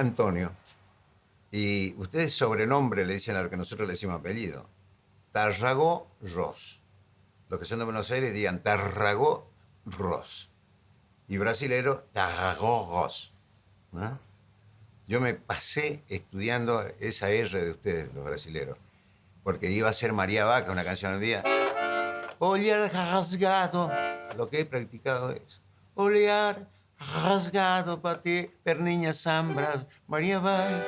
Antonio. Y ustedes sobrenombre le dicen a lo que nosotros le decimos apellido. Tarragó Ros. Los que son de Buenos Aires digan Tarragó Ros. Y brasilero, Tarragó Ros. ¿No? Yo me pasé estudiando esa R de ustedes, los brasileros. Porque iba a ser María Vaca, una canción mía. Olhar rasgado. Lo que he practicado es. Olhar rasgado para ti, per niñas zambras, María Vaca.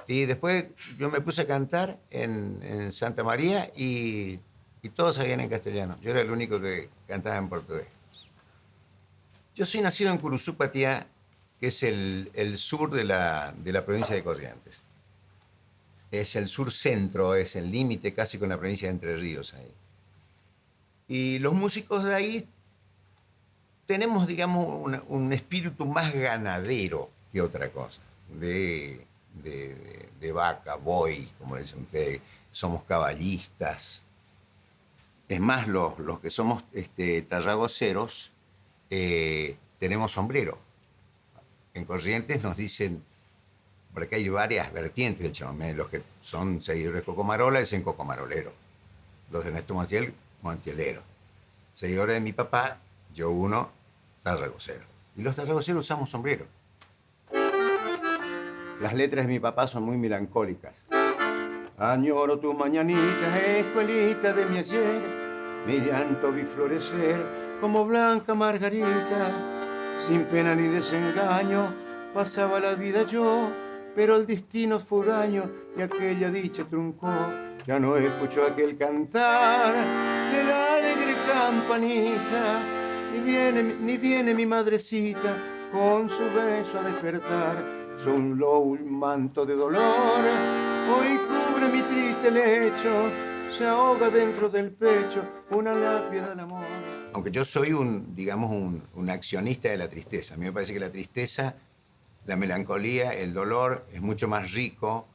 Y después yo me puse a cantar en Santa María y todos sabían en castellano. Yo era el único que cantaba en portugués. Yo soy nacido en Curuzúpatía, que es el sur de la provincia de Corrientes. Es el sur centro, es el límite casi con la provincia de Entre Ríos ahí. Y los músicos de ahí tenemos, digamos, un espíritu más ganadero que otra cosa. De vaca, boy, como le dicen ustedes, somos caballistas. Es más, los que somos tarragoceros tenemos sombrero. En Corrientes nos dicen, porque hay varias vertientes del chamamé, los que son seguidores de Cocomarola dicen cocomarolero, los de Néstor Montiel, montielero. Seguidores de mi papá, yo uno, tarragocero. Y los tarragoceros usamos sombrero. Las letras de mi papá son muy melancólicas. Añoro tu mañanita, escuelita de mi ayer, mi llanto vi florecer como blanca margarita. Sin pena ni desengaño pasaba la vida yo, pero el destino fue huraño y aquella dicha truncó. Ya no escucho aquel cantar de la alegre campanita, ni viene mi madrecita con su beso a despertar. Solo un manto de dolor hoy cubre mi triste lecho, se ahoga dentro del pecho una lápida del amor. Aunque yo soy un accionista de la tristeza. A mí me parece que la tristeza, la melancolía, el dolor es mucho más rico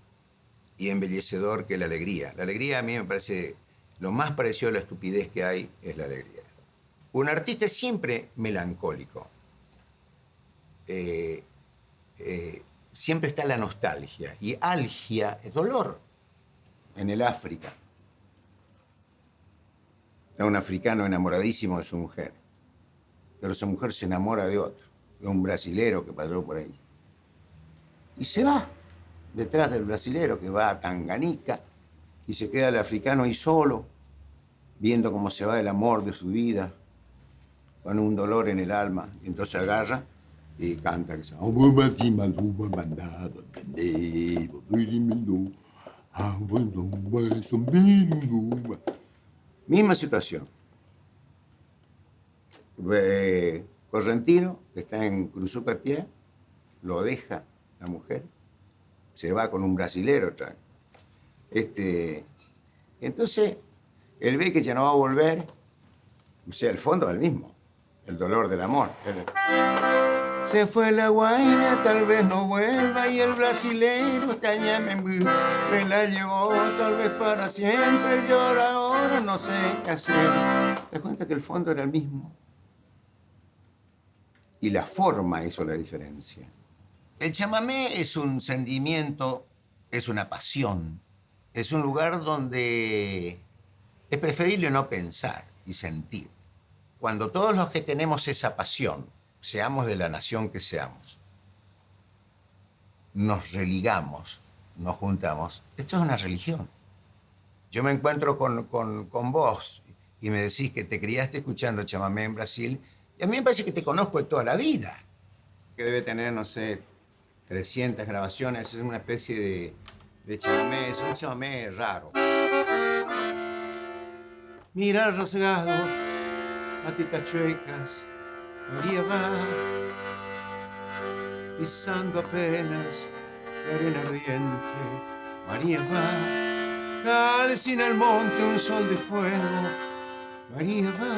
y embellecedor que la alegría. La alegría a mí me parece lo más parecido a la estupidez que hay es la alegría. Un artista es siempre melancólico. Siempre está la nostalgia. Y algia es dolor. En el África. Está un africano enamoradísimo de su mujer. Pero su mujer se enamora de otro. De un brasilero que pasó por ahí. Y se va detrás del brasilero que va a Tanganica. Y se queda el africano ahí solo, viendo cómo se va el amor de su vida, con un dolor en el alma. Y entonces agarra y canta que se misma situación. Correntino, que está en Curuzúpatía, lo deja la mujer, se va con un brasilero otra vez. Entonces, él ve que ya no va a volver, o sea, el fondo es el mismo, el dolor del amor. Se fue la guaina, tal vez no vuelva, y el brasilero me la llevó, tal vez para siempre, y ahora no sé qué hacer. ¿Te das cuenta que el fondo era el mismo? Y la forma hizo la diferencia. El chamamé es un sentimiento, es una pasión, es un lugar donde es preferible no pensar y sentir. Cuando todos los que tenemos esa pasión, seamos de la nación que seamos, nos religamos, nos juntamos, esto es una religión. Yo me encuentro con vos y me decís que te criaste escuchando chamamé en Brasil, y a mí me parece que te conozco de toda la vida. Que debe tener, no sé, 300 grabaciones, es una especie de chamamé, es un chamamé raro. Mira rasgado, patitas chuecas, María va pisando apenas la arena ardiente. María va, calcina el monte un sol de fuego. María va,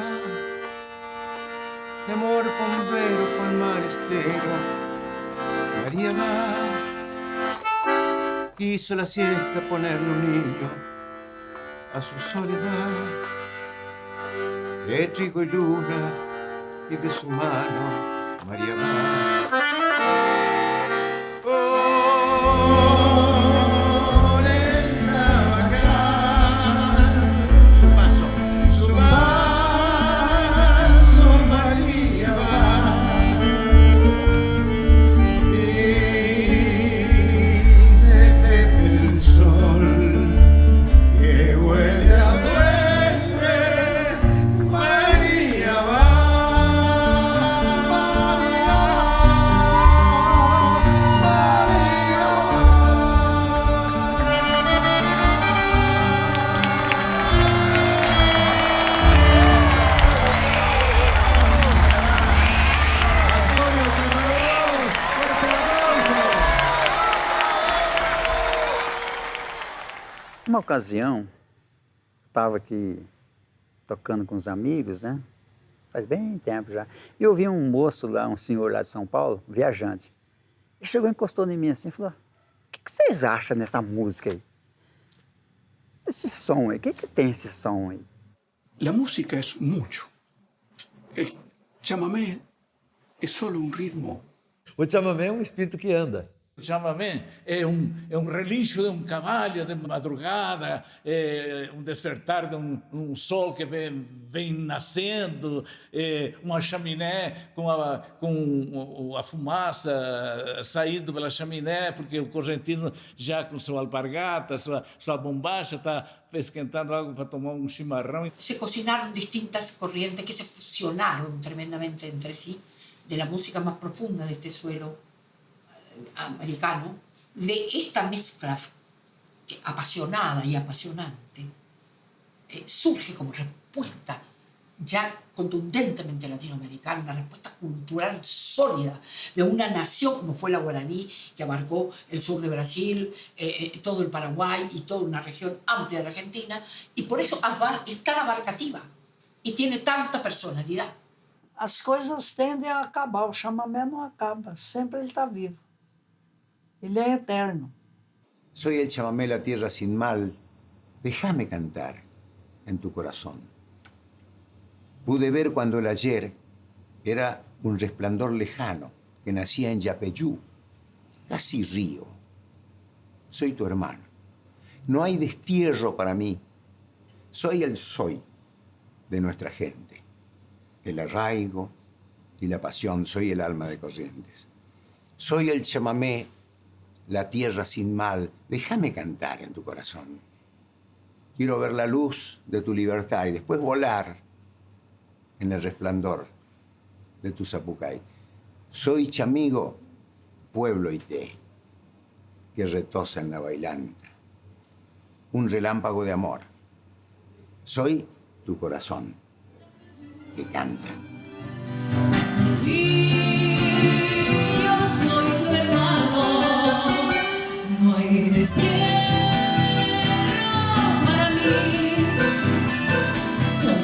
de amor bombero pa'l mar estero. María va, quiso la siesta ponerle un niño a su soledad. De trigo y luna y de su mano María va. Uma ocasião, estava aqui tocando com os amigos, né? Faz bem tempo já. E eu vi um moço lá, um senhor lá de São Paulo, viajante. Ele chegou e encostou em mim assim e falou: "O que vocês acham nessa música aí? Esse som aí, o que tem esse som aí?" La música es mucho. El chamamé es solo un ritmo. O chamamé é um espírito que anda. O chamamé é um relincho de um cavalho de madrugada, é um despertar de um sol que vem nascendo, é uma chaminé com a fumaça saindo pela chaminé, porque o correntino já com sua alpargata, sua bombacha está esquentando algo para tomar un chimarrón. Se cocinaron distintas corrientes que se fusionaron tremendamente entre sí, de la música más profunda de este suelo americano, de esta mezcla apasionada y apasionante, surge como respuesta ya contundentemente latinoamericana, una respuesta cultural sólida de una nación como fue la guaraní, que abarcó el sur de Brasil, todo el Paraguay y toda una región amplia de Argentina, y por eso es tan abarcativa y tiene tanta personalidad. As coisas tendem a acabar, o chamamé não acaba, sempre ele está vivo. Ele é eterno. Soy el chamamé, la tierra sin mal. Déjame cantar en tu corazón. Pude ver cuando el ayer era un resplandor lejano que nacía en Yapeyú, casi río. Soy tu hermano. No hay destierro para mí. Soy el soy de nuestra gente. El arraigo y la pasión. Soy el alma de Corrientes. Soy el chamamé, la tierra sin mal. Déjame cantar en tu corazón. Quiero ver la luz de tu libertad y después volar en el resplandor de tu zapucay. Soy chamigo, pueblo ité, que retosa en la bailanta. Un relámpago de amor. Soy tu corazón, que canta. Yo soy tu hermano, no hay destierro para mí, soy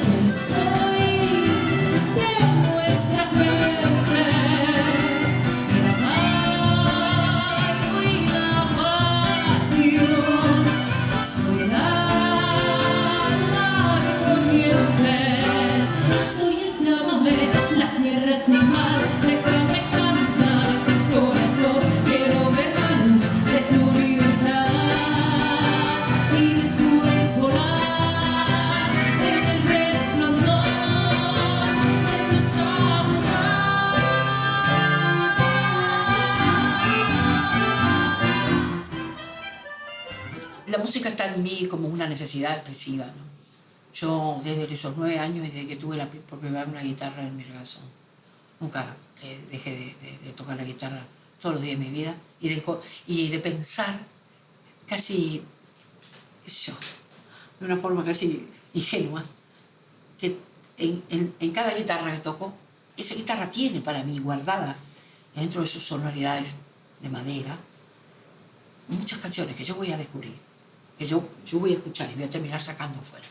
de nuestra gente, el amor y la pasión, soy la corrientes, soy el chamamé, la tierra sin mal, déjame cantar tu corazón, quiero ver la luz de tu libertad y después volar en el resplandor de tu La música está en mí como una necesidad expresiva, ¿no? Yo desde esos 9 años, desde que tuve por primera vez una guitarra en mi regazo, nunca dejé de tocar la guitarra todos los días de mi vida y de pensar casi, qué sé yo, de una forma casi ingenua, que en cada guitarra que toco, esa guitarra tiene para mí guardada dentro de sus sonoridades de madera muchas canciones que yo voy a descubrir, que yo voy a escuchar y voy a terminar sacando afuera.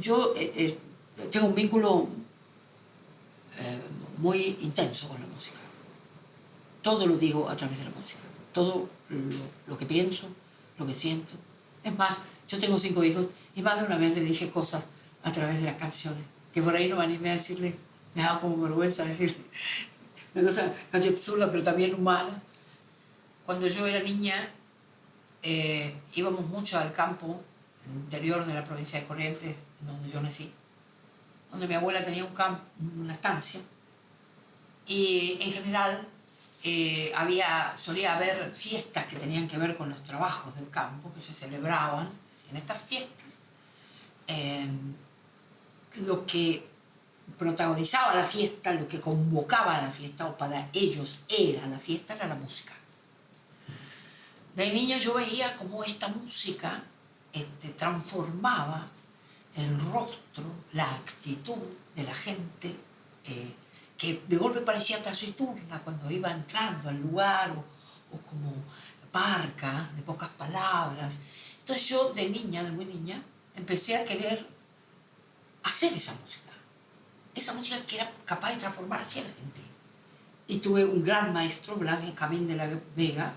Yo tengo un vínculo muy intenso con la música. Todo lo digo a través de la música. Todo lo que pienso, lo que siento. Es más, yo tengo 5 hijos y más de una vez le dije cosas a través de las canciones, que por ahí no me animé a decirle, me daba como vergüenza decirle una cosa casi absurda, pero también humana. Cuando yo era niña, íbamos mucho al campo, en el interior de la provincia de Corrientes, donde yo nací, donde mi abuela tenía una estancia, y en general solía haber fiestas que tenían que ver con los trabajos del campo, que se celebraban en estas fiestas. Lo que protagonizaba la fiesta, lo que convocaba a la fiesta, o para ellos era la fiesta, era la música. De niña yo veía cómo esta música transformaba el rostro, la actitud de la gente, que de golpe parecía taciturna cuando iba entrando al lugar, o como parca, de pocas palabras. Entonces yo de niña, de muy niña, empecé a querer hacer esa música que era capaz de transformar así a la gente. Y tuve un gran maestro, Benjamín de la Vega,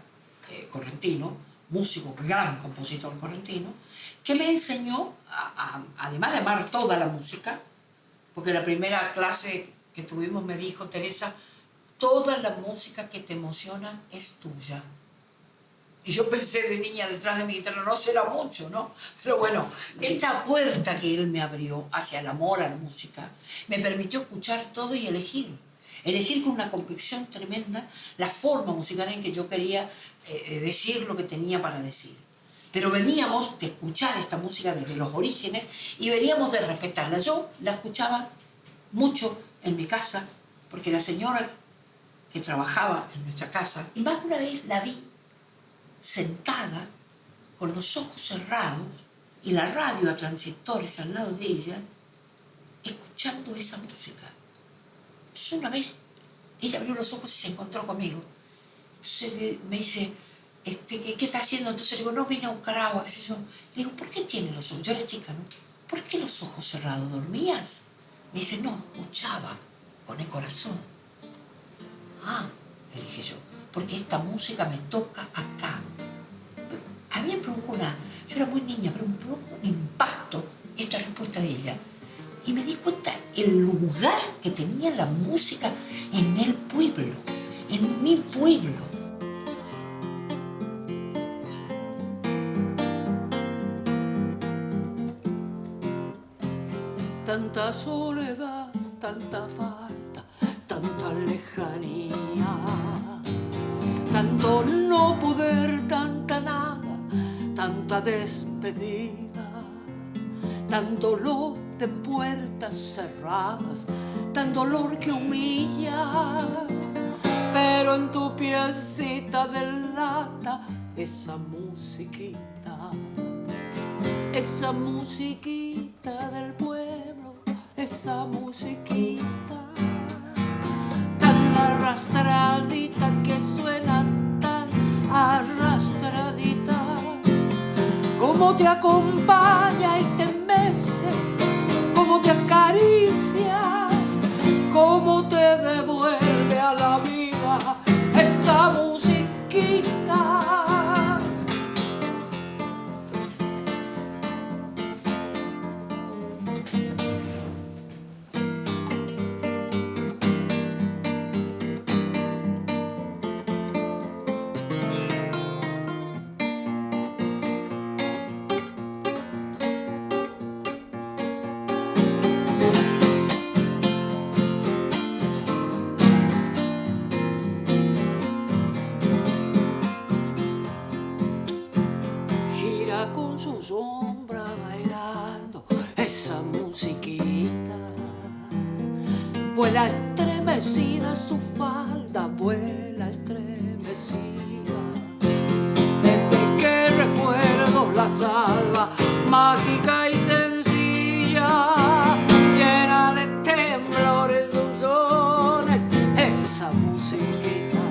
correntino, músico, gran compositor correntino, que me enseñó, además de amar toda la música, porque la primera clase que tuvimos me dijo, Teresa, toda la música que te emociona es tuya. Y yo pensé de niña detrás de mi guitarra, no será mucho, ¿no? Pero bueno, esta puerta que él me abrió hacia el amor a la música, me permitió escuchar todo y elegir con una convicción tremenda la forma musical en que yo quería decir lo que tenía para decir. Pero veníamos de escuchar esta música desde los orígenes y veníamos de respetarla. Yo la escuchaba mucho en mi casa, porque la señora que trabajaba en nuestra casa, y más de una vez la vi sentada con los ojos cerrados y la radio a transistores al lado de ella, escuchando esa música. Entonces una vez ella abrió los ojos y se encontró conmigo. Entonces me dice, ¿qué está haciendo? Entonces le digo, no, vine a buscar agua, qué sé yo. Le digo, ¿por qué tiene los ojos? Yo era chica, ¿no? ¿Por qué los ojos cerrados? ¿Dormías? Me dice, no, escuchaba con el corazón. Ah, le dije yo, porque esta música me toca acá. A mí me produjo yo era muy niña, pero me produjo un impacto esta respuesta de ella. Y me di cuenta el lugar que tenía la música en el pueblo, en mi pueblo. Tanta soledad, tanta falta, tanta lejanía, tanto no poder, tanta nada, tanta despedida, tanto dolor de puertas cerradas, tan dolor que humilla, pero en tu piecita de lata, esa musiquita del pueblo, esa musiquita tan arrastradita que suena tan arrastradita, como te acompaña y te mece, como te acaricia, como te devuelve a la vida esa musiquita. Con su sombra bailando esa musiquita, vuela estremecida su falda, vuela estremecida. Desde que recuerdo la salva mágica y sencilla, llena de temblores, dulzones, esa musiquita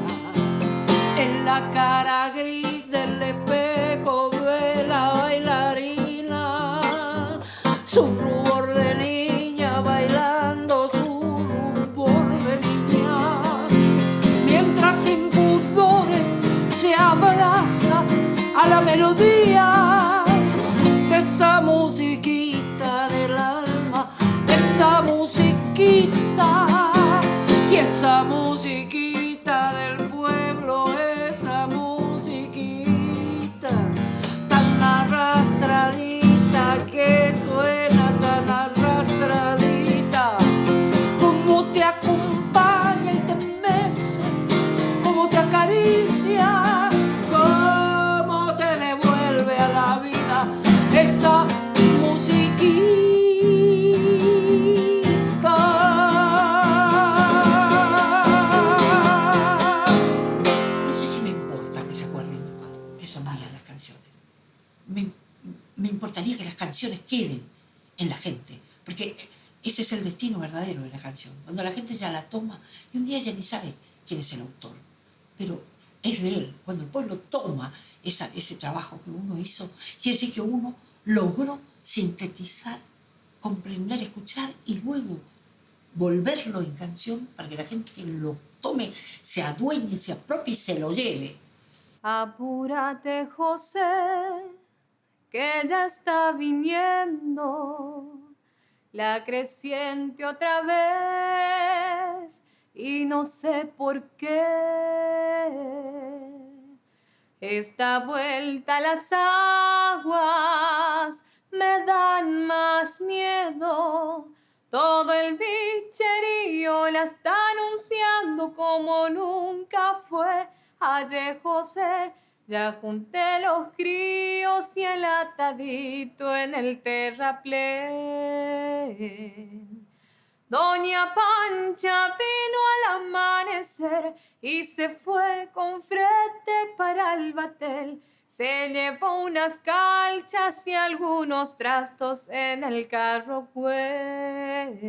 en la cara gris del espejo de la bailarina, su rubor de niña bailando, su rubor de niña, mientras sin pudores se abraza a la melodía de esa musiquita del alma, de esa musiquita y esa musiquita del pueblo, esa musiquita tan arrastradita que suena tan arrastradita, como te acompaña y te mece, como te acaricia, como te devuelve a la vida esa musiquita. Me importaría que las canciones queden en la gente, porque ese es el destino verdadero de la canción. Cuando la gente ya la toma, y un día ya ni sabe quién es el autor, pero es de él. Cuando el pueblo toma ese trabajo que uno hizo, quiere decir que uno logró sintetizar, comprender, escuchar y luego volverlo en canción para que la gente lo tome, se adueñe, se apropie y se lo lleve. Apúrate, José, que ya está viniendo la creciente otra vez y no sé por qué. Esta vuelta a las aguas me dan más miedo. Todo el bicherío la está anunciando como nunca fue. Ayer, José, ya junté los críos y el atadito en el terraplén. Doña Pancha vino al amanecer y se fue con frete para el batel. Se llevó unas calchas y algunos trastos en el carro, pues.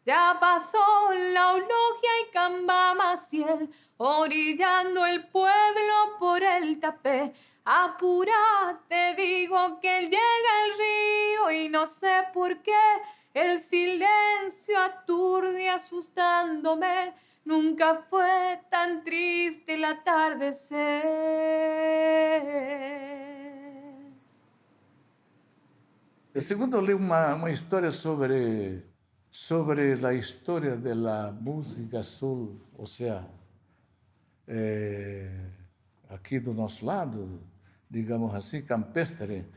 Ya pasó la Eulogia y Camba Maciel, orillando el pueblo por el tapé. Apúrate, digo que llega el río y no sé por qué el silencio aturde asustándome. Nunca fue tan triste el atardecer. Segundo, li uma história sobre a história da música sul, ou seja, aqui do nosso lado, digamos assim, campestre.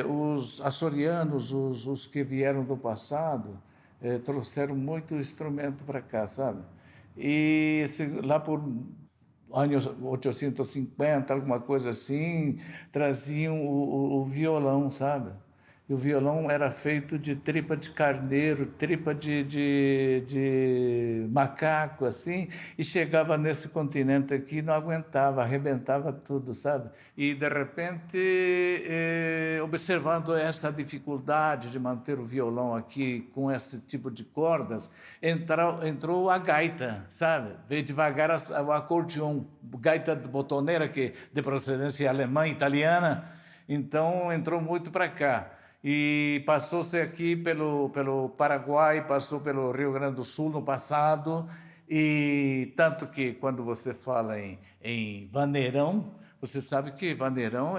Os açorianos, os que vieram do passado, trouxeram muito instrumento para cá, sabe? E lá por anos 850, alguma coisa assim, traziam o violão, sabe? E o violão era feito de tripa de carneiro, tripa de macaco, assim, e chegava nesse continente aqui, não aguentava, arrebentava tudo, sabe? E, de repente, observando essa dificuldade de manter o violão aqui com esse tipo de cordas, entrou a gaita, sabe? Veio devagar o acordeon, gaita de botoneira, que de procedência alemã, italiana, então entrou muito para cá. E passou-se aqui pelo Paraguai, passou pelo Rio Grande do Sul no passado, e tanto que quando você fala em vaneirão, você sabe que vaneirão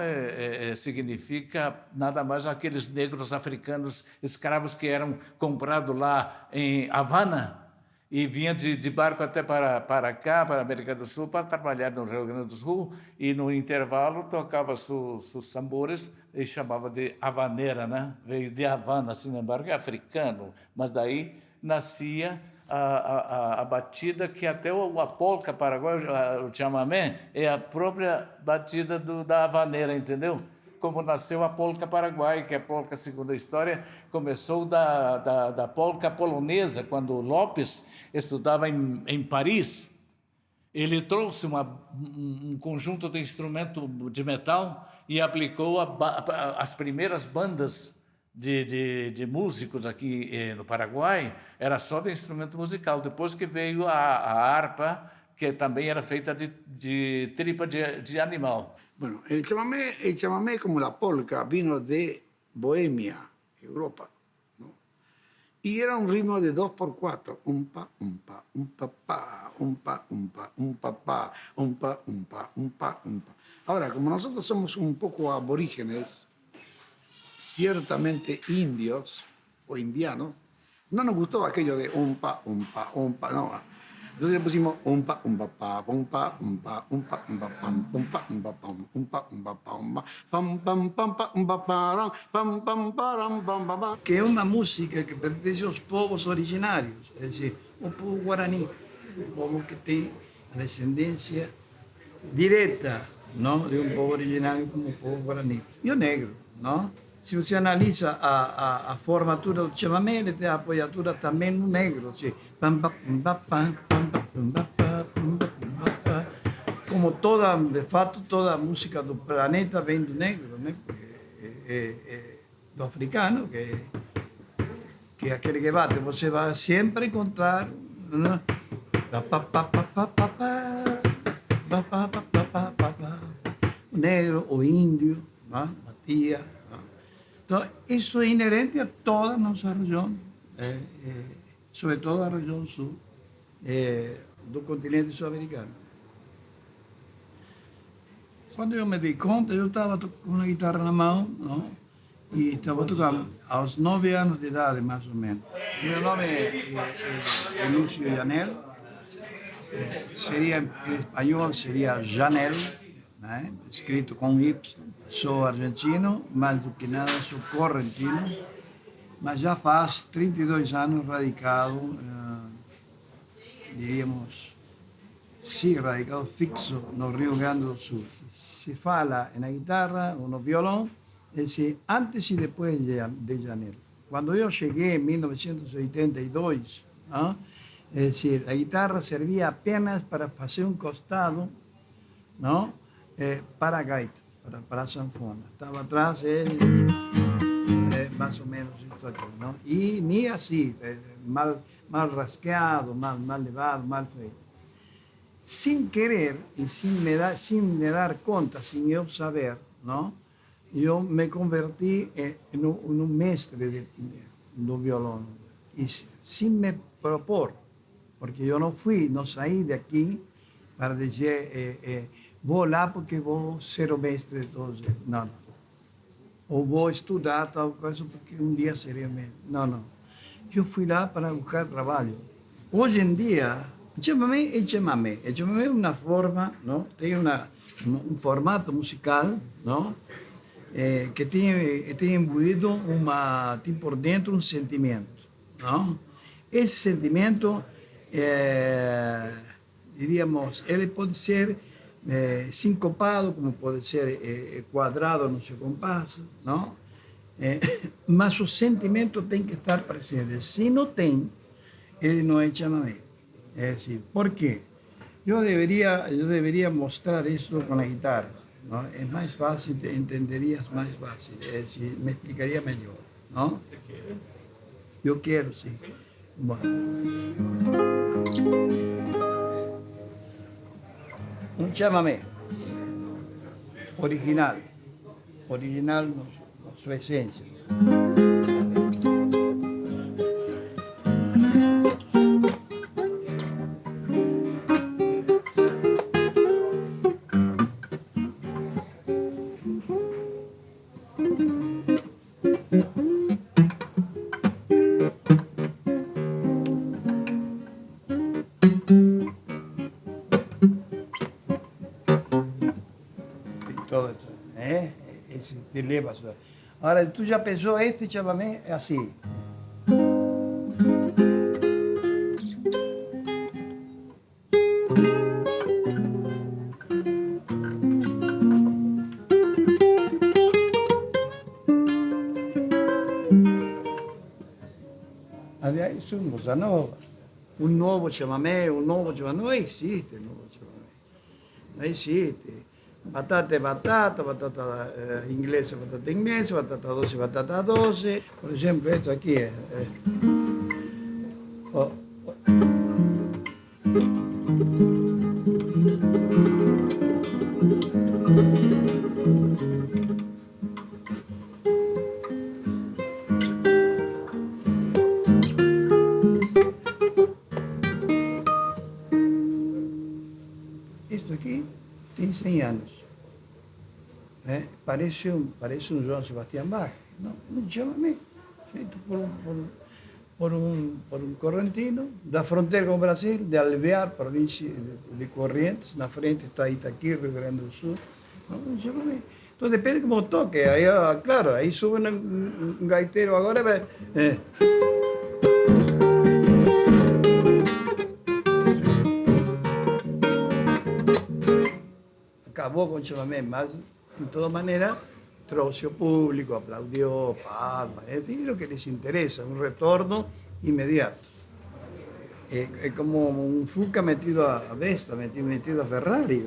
significa nada mais aqueles negros africanos escravos que eram comprados lá em Havana e vinham de barco até para cá, para a América do Sul, para trabalhar no Rio Grande do Sul, e no intervalo tocava seus tambores e chamava de havaneira, né? Veio de Havana, sin embargo, é africano, mas daí nascia a batida que até a polca paraguaia, o chamamé, é a própria batida da havaneira, entendeu? Como nasceu a polca paraguaia, que a polca, segundo a história, começou da polca polonesa, quando Lopes estudava em Paris. Ele trouxe um conjunto de instrumento de metal e aplicou as primeiras bandas de músicos aqui no Paraguai, era só de instrumento musical. Depois que veio a harpa, que também era feita de tripa de animal. Bueno, el chamamé como la polka vino de Bohemia, Europa, ¿no? Y era un ritmo de 2x4, un pa, un pa, un pa, pa, un pa, un pa, un pa, pa, un pa, un pa, un pa, un pa. Ahora, como nosotros somos un poco aborígenes, ciertamente indios o indianos, no nos gustó aquello de un pa, no. Entonces le pusimos un pa, pa, un pa, pa, un pa, pam, un pa, pam, un pa, pam, pam, pam, pam, pam, pam. Que é uma música que pertence aos povos originários, é dizer, o povo guarani, o povo que tem a descendência direta, não, de um povo originário como o povo guarani. E o negro, não? Se você analisa a formatura do chamamé, ele tem a apoiatura também no negro, assim, como de fato, toda a música do planeta vem do negro, né? Do africano, que é aquele que bate, você vai sempre encontrar, né? negro o índio, ¿no? Matías. ¿No? Entonces, eso es inherente a toda nuestra región, sobre todo a región sur do continente sudamericano. Quando eu me dei conta, eu estava com uma guitarra na mão, não? E estava tocando aos 9 anos de idade, mais ou menos. Meu nome é Lúcio Janel, seria, em espanhol seria Janel, né? Escrito com Y. Sou argentino, mais do que nada sou correntino, mas já faz 32 anos radicado, diríamos, sí, radicado fixo no Rio Grande do Sul. Se fala na guitarra ou no violão, é decir, antes e depois de janeiro. Quando eu cheguei em 1982, ¿no? É decir, a guitarra servia apenas para fazer um costado, ¿no? Para a gaita, para a sanfona. Estava atrás ele, mais ou menos isso aqui, ¿no? E nem assim, mal rasqueado, mal levado, mal feito. Sin querer y sin me dar cuenta, sin yo saber, ¿no? Yo me convertí en un mestre de violón. Y sin me propor, porque yo no salí de aquí para decir, voy lá porque voy a ser un mestre de todos ellos. No, no. O voy a estudiar tal cosa porque un día seré mestre. No, no. Yo fui lá para buscar trabajo. Hoy en día, chamamé é chamamé. O chamamé é uma forma, não? Tem um formato musical, não? Que tem imbuído tem por dentro um sentimento, não? Esse sentimento, diríamos, ele pode ser sincopado, como pode ser quadrado no seu compasso, não? Mas o sentimento tem que estar presente. Se não tem, ele não é chamamé. Es decir, ¿por qué? Yo debería mostrar eso con la guitarra, ¿no? Es más fácil, te entenderías más fácil, es decir, me explicaría mejor, ¿no? Yo quiero, sí. Bueno. Un chamamé original no su esencia. Te leva. Ahora, tú ya pensó, este chamamé es así. Es un bossa nova. Un nuovo chamamé, no existe un nuevo chamamé. No existe. Batata es batata, batata inglesa, batata doce. Por ejemplo, esto aquí es. Esto aquí tiene 100 años. Parece un Joan Sebastián Bach, ¿no? Un chamamé feito por un correntino da frontera con Brasil, de Alvear, provincia de Corrientes. Na frente está Itaqui, Rio Grande do Sul. ¿No? Un chamamé. Entonces depende cómo toque. Ahí, claro, ahí sube un gaitero agora. Acabou com o chamamé, mas de todas maneras trouxe o público, aplaudió, palma, en fin, lo que les interesa, un retorno inmediato. Es como un Fuca metido a Vesta, metido a Ferrari,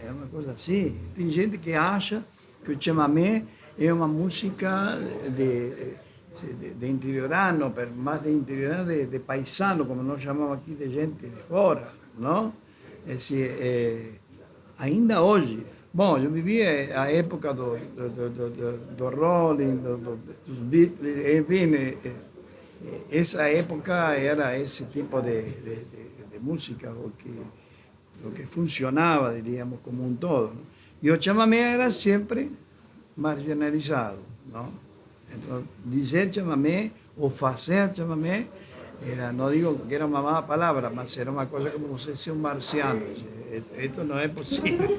é uma coisa assim. Tem gente que acha que o chamamé é uma música de interiorano, mais de interiorano, de paisano, como nós chamamos aqui, de gente de fora, não? É assim, ainda hoje, Bom, eu vivi a época do Rolling, dos Beatles, enfim, essa época era esse tipo de música, o que funcionava, diríamos, como um todo, ¿no? E o chamamé era sempre marginalizado, não? Então, dizer chamamé ou fazer chamamé, não digo que era uma má palavra, mas era uma coisa como você ser um marciano. Esto não é possível.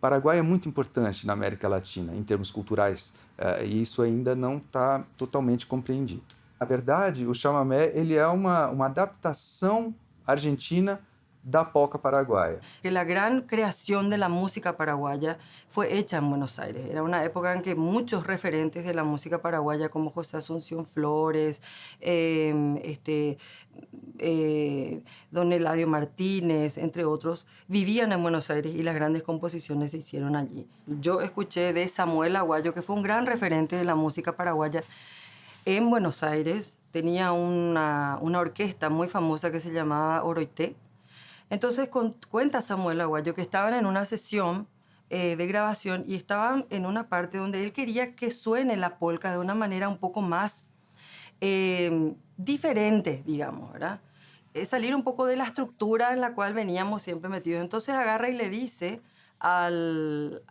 Paraguai é muito importante na América Latina, em termos culturais, e isso ainda não está totalmente compreendido. Na verdade, o chamamé ele é uma adaptação argentina da polca paraguaya. Que la gran creación de la música paraguaya fue hecha en Buenos Aires. Era una época en que muchos referentes de la música paraguaya, como José Asunción Flores, don Eladio Martínez, entre otros, vivían en Buenos Aires y las grandes composiciones se hicieron allí. Yo escuché de Samuel Aguayo, que fue un gran referente de la música paraguaya en Buenos Aires. Tenía una orquesta muy famosa que se llamaba Oroité. Entonces cuenta Samuel Aguayo que estaban en una sesión de grabación y estaban en una parte donde él quería que suene la polca de una manera un poco más diferente, digamos, ¿verdad? Salir un poco de la estructura en la cual veníamos siempre metidos. Entonces agarra y le dice al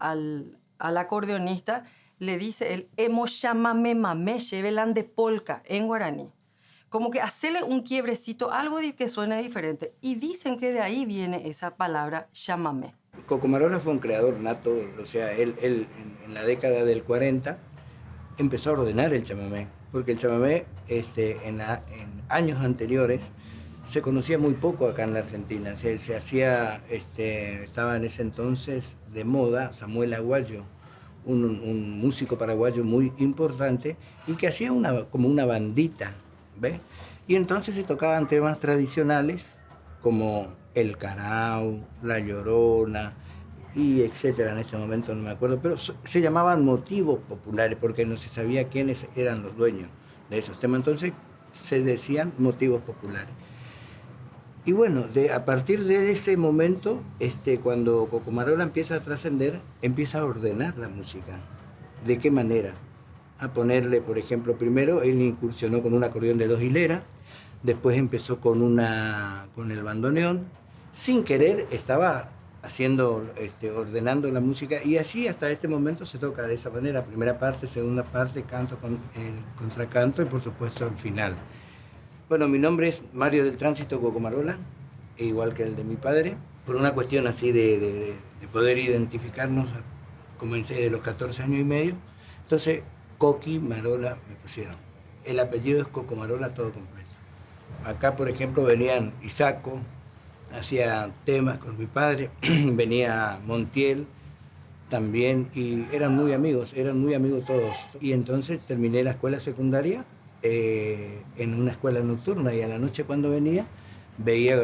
acordeonista, le dice el emo chamamé mamé chevelan de polca en guaraní. Como que hacerle un quiebrecito, algo que suene diferente. Y dicen que de ahí viene esa palabra chamamé. Coco Marola fue un creador nato, o sea, él en la década del 40 empezó a ordenar el chamamé, porque el chamamé en años anteriores se conocía muy poco acá en la Argentina. Se hacía, estaba en ese entonces de moda Samuel Aguayo, un músico paraguayo muy importante y que hacía como una bandita, ¿ves? Y entonces se tocaban temas tradicionales como el carao, la llorona y etcétera. En este momento no me acuerdo, pero se llamaban motivos populares porque no se sabía quiénes eran los dueños de esos temas. Entonces se decían motivos populares. Y bueno, a partir de ese momento, cuando Cocomarola empieza a trascender, empieza a ordenar la música. ¿De qué manera? A ponerle, por ejemplo, primero él incursionó con un acordeón de 2 hileras, después empezó con el bandoneón, sin querer estaba ordenando la música, y así hasta este momento se toca de esa manera: primera parte, segunda parte, canto con el contracanto y por supuesto el final. Bueno, mi nombre es Mario del Tránsito Cocomarola, igual que el de mi padre. Por una cuestión así de poder identificarnos, comencé de los 14 años y medio, entonces Coqui Marola me pusieron. El apellido es Cocomarola todo completo. Acá, por ejemplo, venían Isaco, hacía temas con mi padre, venía Montiel también, y eran muy amigos todos. Y entonces terminé la escuela secundaria en una escuela nocturna, y a la noche cuando venía veía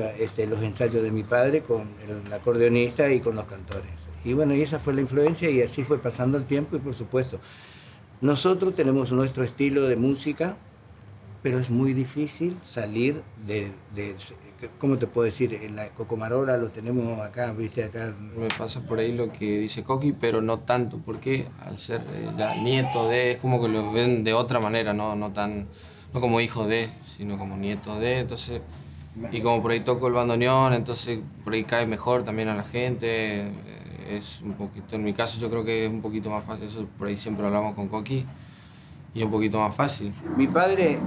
los ensayos de mi padre con el acordeonista y con los cantores. Y bueno, y esa fue la influencia, y así fue pasando el tiempo. Y por supuesto, nosotros tenemos nuestro estilo de música, pero es muy difícil salir de ¿cómo te puedo decir? En la Cocomarola lo tenemos acá, viste, acá. Me pasa por ahí lo que dice Coqui, pero no tanto, porque al ser ya nieto de, es como que lo ven de otra manera, no como hijo de, sino como nieto de, entonces, y como por ahí toco el bandoneón, entonces por ahí cae mejor también a la gente, es un poquito, en mi caso yo creo que es un poquito más fácil, eso por ahí siempre hablamos con Coqui, y es un poquito más fácil. Mi padre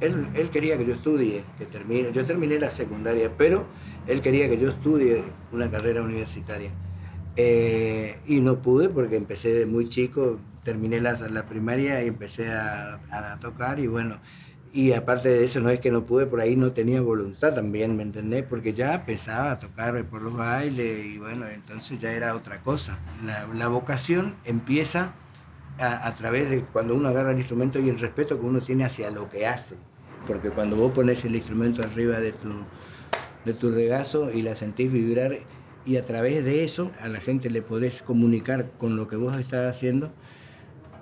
él quería que yo estudie, que termine. Yo terminé la secundaria, pero él quería que yo estudie una carrera universitaria. Y no pude porque empecé de muy chico, terminé la primaria y empecé a tocar, y bueno, y aparte de eso no es que no pude, por ahí no tenía voluntad también, ¿me entendés? Porque ya pensaba a tocar por los bailes, y bueno, entonces ya era otra cosa. La vocación empieza a través de cuando uno agarra el instrumento y el respeto que uno tiene hacia lo que hace. Porque cuando vos pones el instrumento arriba de tu regazo y la sentís vibrar, y a través de eso a la gente le podés comunicar con lo que vos estás haciendo,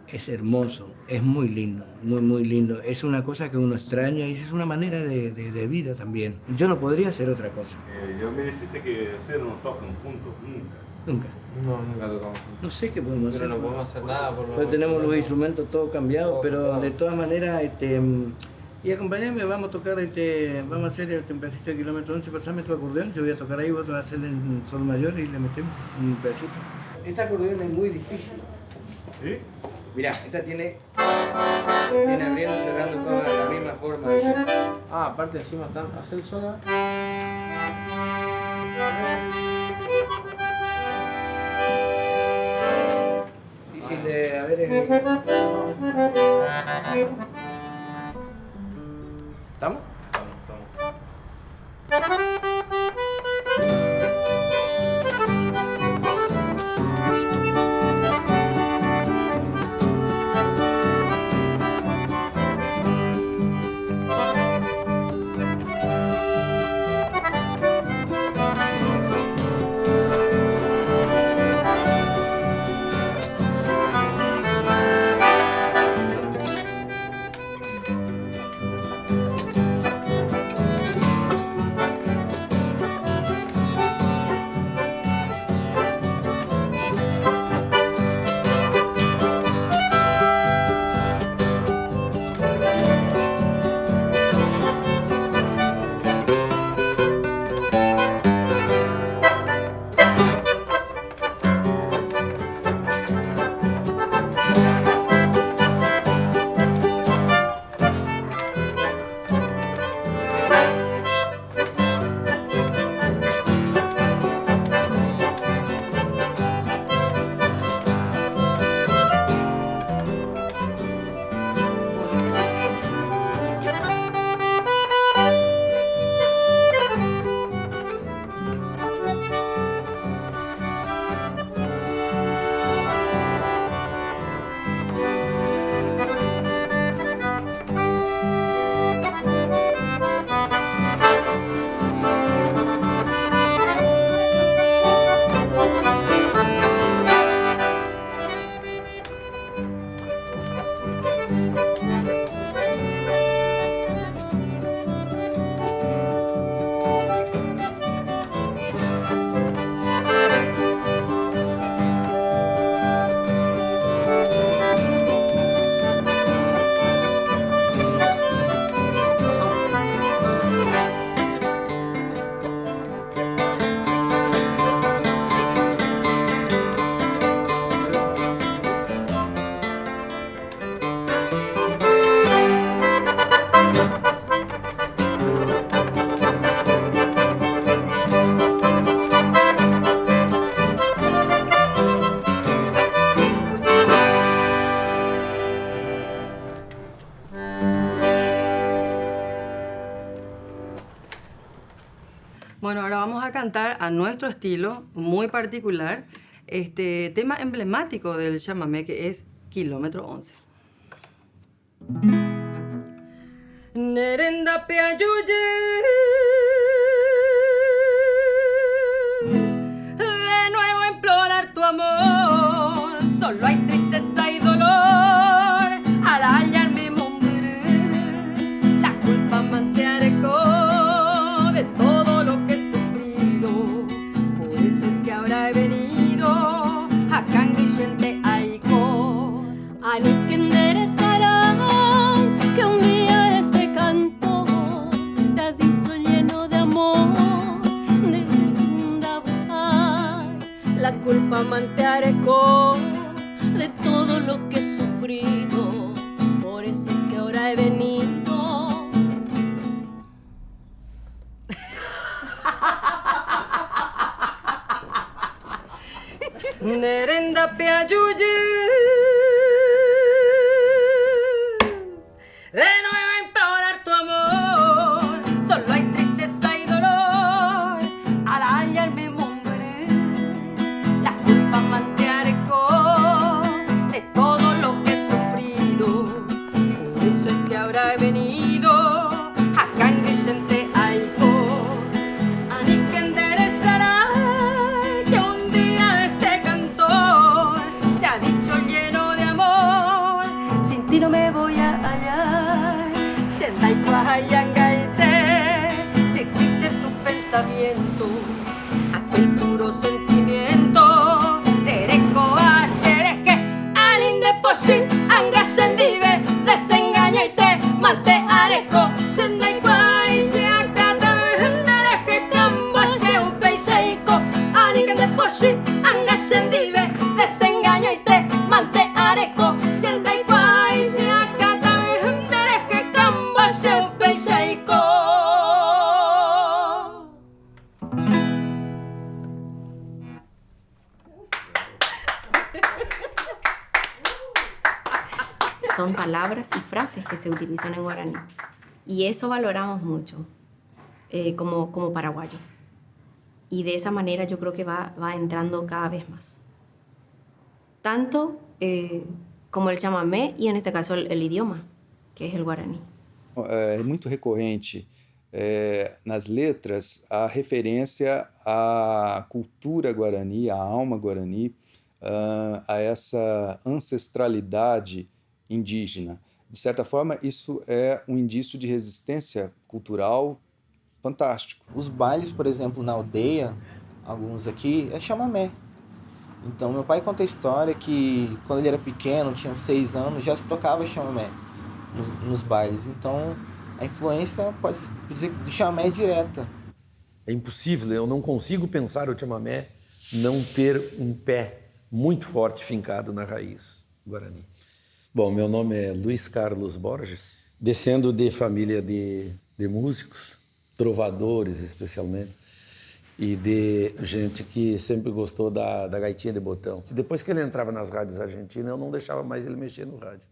es hermoso, es muy lindo, muy, muy lindo. Es una cosa que uno extraña, y es una manera de vida también. Yo no podría hacer otra cosa. Yo me dijiste que ustedes no tocan juntos, nunca. Nunca. No, nunca tocamos juntos. No sé qué podemos hacer. Pero no podemos hacer nada por Pues tenemos los instrumentos todos cambiados, pero de todas maneras, y acompáñame, vamos a tocar, vamos a hacer un pedacito de kilómetro 11, pasame tu acordeón, yo voy a tocar ahí, vos vas a hacer en sol mayor y le metemos un pedacito. Este acordeón es muy difícil. ¿Sí? Mirá, esta tiene abriendo y cerrando toda la misma forma. Ah, aparte encima están, hacer sola. Difícil de, a ver, ¿estamos? Bueno, ahora vamos a cantar a nuestro estilo, muy particular, este tema emblemático del chamamé, que es Kilómetro 11. Nerenda peayuye, de nuevo implorar tu amor, solo hay tristeza y dolor al hallarme morir, la culpa mantearé de todo lo que he sufrido, por eso es que ahora he venido a Canguillente Aiko. Ani que enderezará, que un día este canto te ha dicho lleno de amor, de linda voz. La culpa mantearé de todo lo que he sufrido, por eso es que ahora he venido. Nerenda peayuye, de nuevo a implorar tu amor, solo hay tristeza y dolor al hallarme morir, la culpa mantearé de todo lo que he sufrido, por eso es que ahora he venido a Canguillente Aiko. Ani que enderezará, que un día este cantor te ha dicho lleno de amor, sin ti no me voy a hallar. Shendai Kwahayangaite, si existe tu pensamiento, aquel puro sentimiento, Tereko Ashereske, Aninde Poshi, Angashendive, desengañaite, Mante Areko, Shendai Kwahayangaite, Hendereske, Kambashe, Upeisheiko, Aninde Poshi, Angashendive, desengañaite, Mante Areko, Shendai Kwahayangaite, Hendereske, Kambashe, Upeisheiko. Son palabras y frases que se utilizan en guaraní. Y eso valoramos mucho como paraguayo. Y de esa manera yo creo que va entrando cada vez más. Tanto como el chamamé y en este caso el idioma, que es el guaraní. É muito recorrente nas letras a referência à cultura guarani, à alma guarani, a essa ancestralidade indígena. De certa forma, isso é um indício de resistência cultural fantástico. Os bailes, por exemplo, na aldeia, alguns aqui, é chamamé. Então, meu pai conta a história que quando ele era pequeno, tinha uns 6 anos, já se tocava chamamé nos bailes. Então, a influência, pode dizer, do chamamé é direta. É impossível, eu não consigo pensar o chamamé não ter um pé muito forte fincado na raiz guarani. Bom, meu nome é Luiz Carlos Borges, descendo de família de músicos, trovadores especialmente, e de gente que sempre gostou da gaitinha de botão. Depois que ele entrava nas rádios argentinas, eu não deixava mais ele mexer no rádio.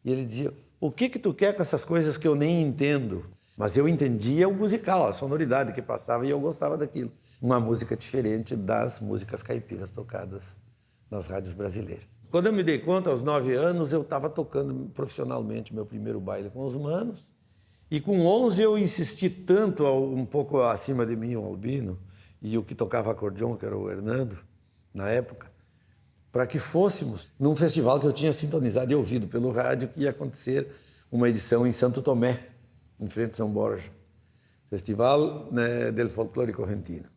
E ele dizia, o que tu quer com essas coisas que eu nem entendo? Mas eu entendia o musical, a sonoridade que passava, e eu gostava daquilo. Uma música diferente das músicas caipiras tocadas nas rádios brasileiras. Quando eu me dei conta, aos 9 anos, eu estava tocando profissionalmente meu primeiro baile com os manos. E com 11 eu insisti tanto, um pouco acima de mim, o Albino, e o que tocava acordeon, que era o Hernando, na época, para que fôssemos num festival que eu tinha sintonizado e ouvido pelo rádio, que ia acontecer uma edição em Santo Tomé, em frente a São Borja. Festival, né, del Folclore Correntino.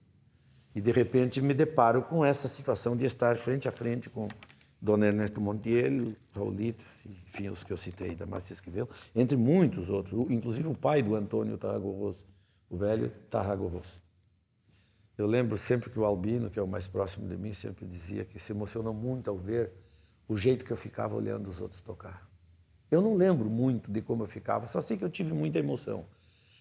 E, de repente, me deparo com essa situação de estar frente a frente com Dona Ernesto Montiel, Raulito, enfim, os que eu citei, da Márcia Esquivel, entre muitos outros, inclusive o pai do Antônio Tarragorros, o velho Tarragorros. Eu lembro sempre que o Albino, que é o mais próximo de mim, sempre dizia que se emocionou muito ao ver o jeito que eu ficava olhando os outros tocar. Eu não lembro muito de como eu ficava, só sei que eu tive muita emoção.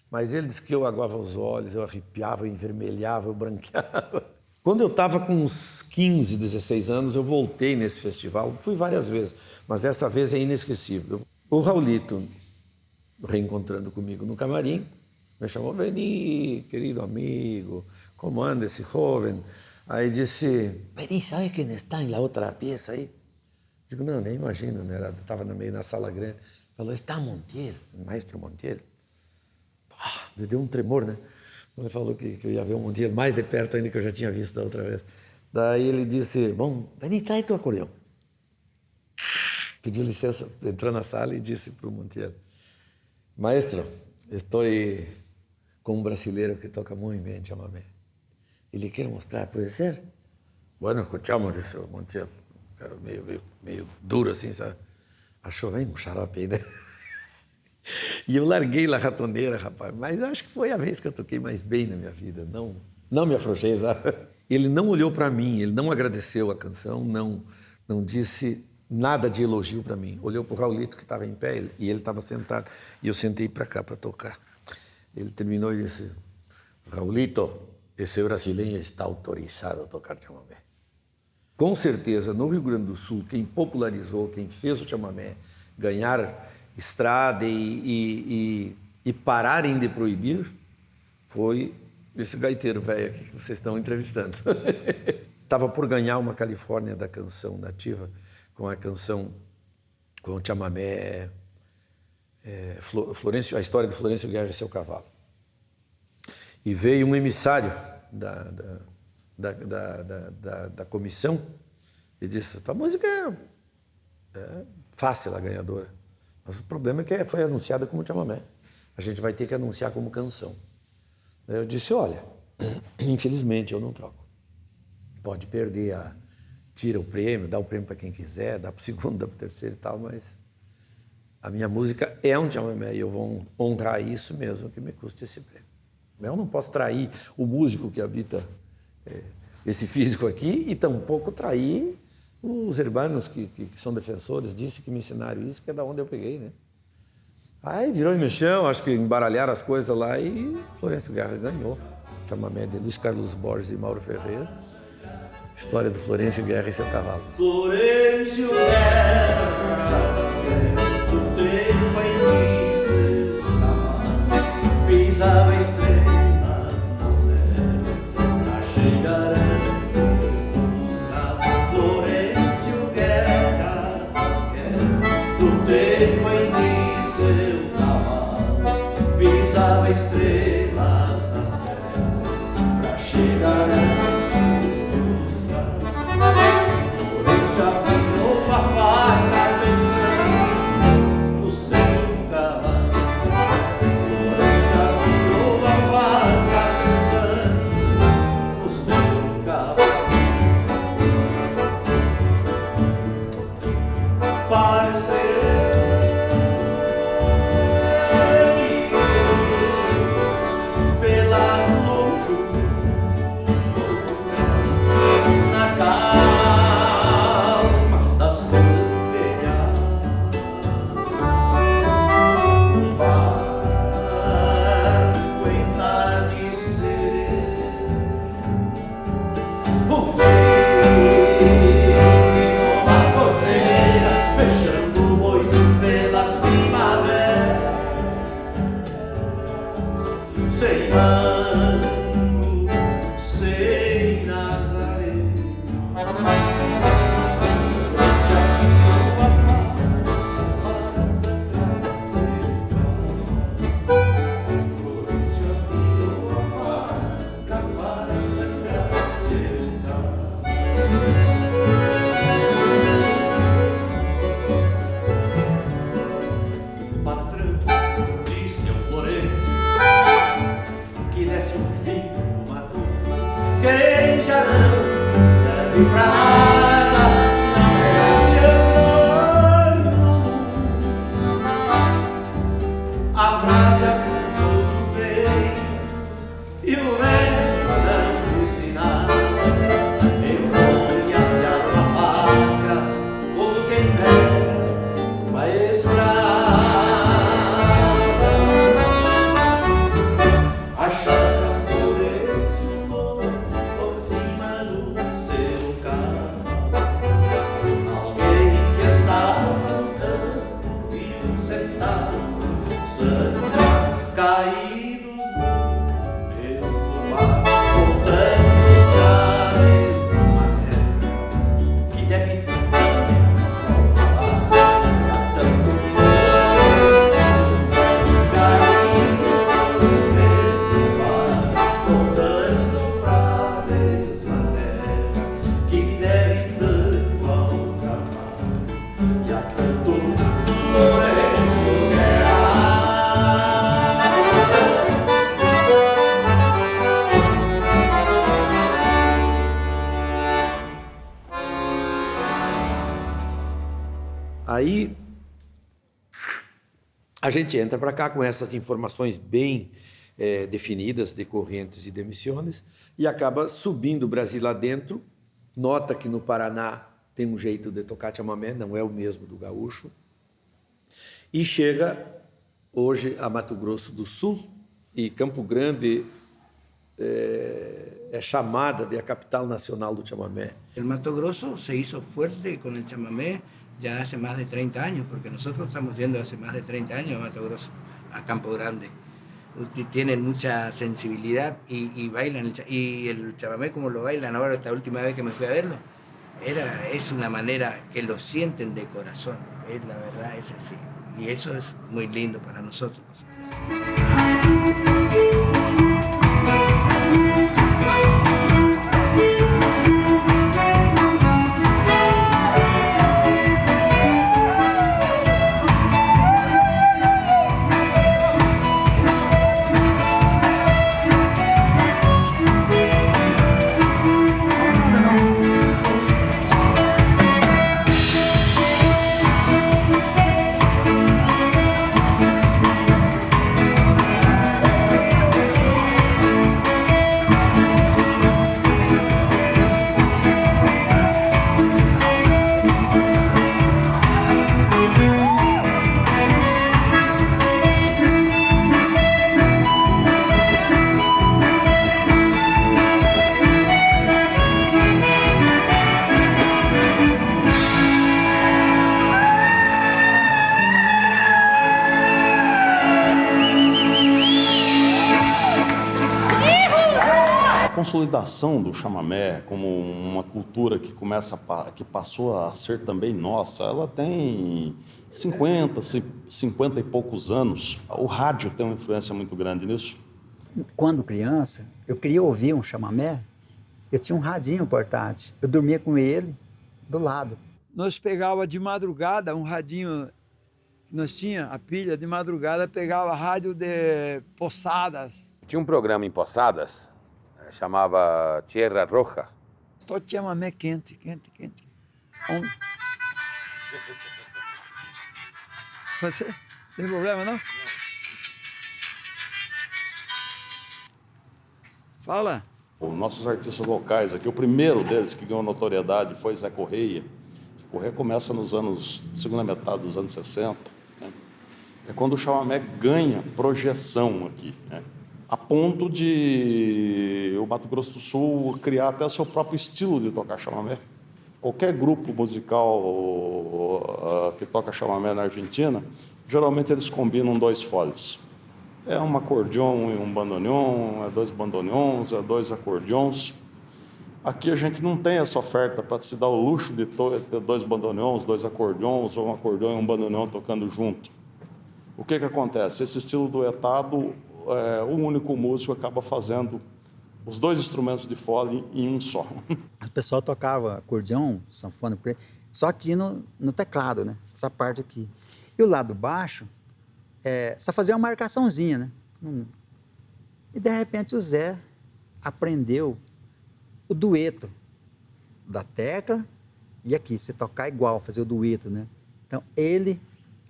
Mas ele disse que eu aguava os olhos, eu arrepiava, eu envermelhava, eu branqueava. Quando eu estava com uns 15, 16 anos, eu voltei nesse festival. Fui várias vezes, mas essa vez é inesquecível. O Raulito reencontrando comigo no camarim, Me chamou, Beni, querido amigo, como anda esse jovem? Aí disse, Beni, sabe quem está em la outra pieza aí? Digo, não, nem imagino, né? Estava no meio da sala grande. Falou, está Montiel, o maestro Montiel. Me deu um tremor, né? Ele falou que eu ia ver o Montiel mais de perto ainda que eu já tinha visto da outra vez. Daí ele disse, bom, Beni, traz teu acordeão. Pediu licença, entrou na sala e disse para o Montiel, maestro, estou com um brasileiro que toca muito bem chamamé. Ele quer mostrar, pode ser? Bueno, escuchamos, disse o Montiel. Meio duro assim, sabe? Achou bem um xarope, né? E eu larguei a ratoneira, rapaz. Mas acho que foi a vez que eu toquei mais bem na minha vida. Não me afrouxei, sabe? Ele não olhou para mim, ele não agradeceu a canção, não disse nada de elogio para mim. Olhou para o Raulito, que estava em pé, e ele estava sentado. E eu sentei para cá para tocar. Ele terminou e disse, Raulito, esse brasileiro está autorizado a tocar chamamé. Com certeza, no Rio Grande do Sul, quem popularizou, quem fez o chamamé ganhar estrada e pararem de proibir foi esse gaiteiro velho aqui que vocês estão entrevistando. Estava por ganhar uma Califórnia da canção nativa com a canção, com o chamamé, a história de Florencio Guerra e seu cavalo. E veio um emissário da comissão e disse, tua música é fácil, a ganhadora. Mas o problema é que foi anunciada como chamamé. A gente vai ter que anunciar como canção. Eu disse, olha, infelizmente eu não troco. Pode perder, tira o prêmio, dá o prêmio para quem quiser, dá para o segundo, dá para o terceiro e tal, mas a minha música é um chamamé e eu vou honrar isso mesmo que me custe esse prêmio. Eu não posso trair o músico que habita esse físico aqui e tampouco trair os hermanos que são defensores disso, que me ensinaram isso, que é da onde eu peguei, né? Aí virou e mexeu, acho que embaralharam as coisas lá e Florencio Guerra ganhou. Chamamé de Luiz Carlos Borges e Mauro Ferreira. História do Florencio Guerra e seu cavalo. Florencio Guerra, do tempo em que seu cavalo pisava estrelas nas serras pra chegar antes dos galos. Florencio Guerra, do tempo em que seu cavalo pisava estrelas nas serras pra chegar antes. Aí a gente entra para cá com essas informações bem definidas de correntes e de emissões e acaba subindo o Brasil lá dentro. Nota que no Paraná tem um jeito de tocar chamamé, não é o mesmo do gaúcho. E chega hoje a Mato Grosso do Sul, e Campo Grande é chamada de a capital nacional do chamamé. El Mato Grosso se hizo fuerte con el chamamé ya hace más de 30 años, porque nosotros estamos yendo hace más de 30 años a Mato Grosso, a Campo Grande. Tienen mucha sensibilidad y bailan, y el chamamé como lo bailan ahora, esta última vez que me fui a verlo, es una manera que lo sienten de corazón, la verdad es así. Y eso es muy lindo para nosotros. Consolidação do chamamé como uma cultura que passou a ser também nossa, ela tem 50 e poucos anos. O rádio tem uma influência muito grande nisso. Quando criança, eu queria ouvir um chamamé, eu tinha um radinho portátil, eu dormia com ele do lado. Nós pegava de madrugada um radinho, nós tinha a pilha de madrugada, pegava rádio de Posadas. Tinha um programa em Posadas, chamava Tierra Roja. Só chamamé quente. Você? Tem problema, não? Fala. Os nossos artistas locais aqui, o primeiro deles que ganhou notoriedade foi Zé Correia. Zé Correia começa segunda metade dos anos 60. Né? É quando o chamamé ganha projeção aqui, né? A ponto de o Mato Grosso do Sul criar até o seu próprio estilo de tocar chamamé. Qualquer grupo musical que toca chamamé na Argentina, geralmente eles combinam 2 foles. É um acordeon e um bandoneon, é 2 bandoneons, é 2 acordeons. Aqui a gente não tem essa oferta para se dar o luxo de ter 2 bandoneons, 2 acordeons, ou um acordeon e um bandoneon tocando junto. O que acontece? Esse estilo duetado, o único músico acaba fazendo os 2 instrumentos de fole em um só. O pessoal tocava acordeão, sanfona, só aqui no teclado, né? Essa parte aqui. E o lado baixo, só fazia uma marcaçãozinha, né? E de repente o Zé aprendeu o dueto da tecla e aqui, você tocar igual, fazer o dueto, né? Então ele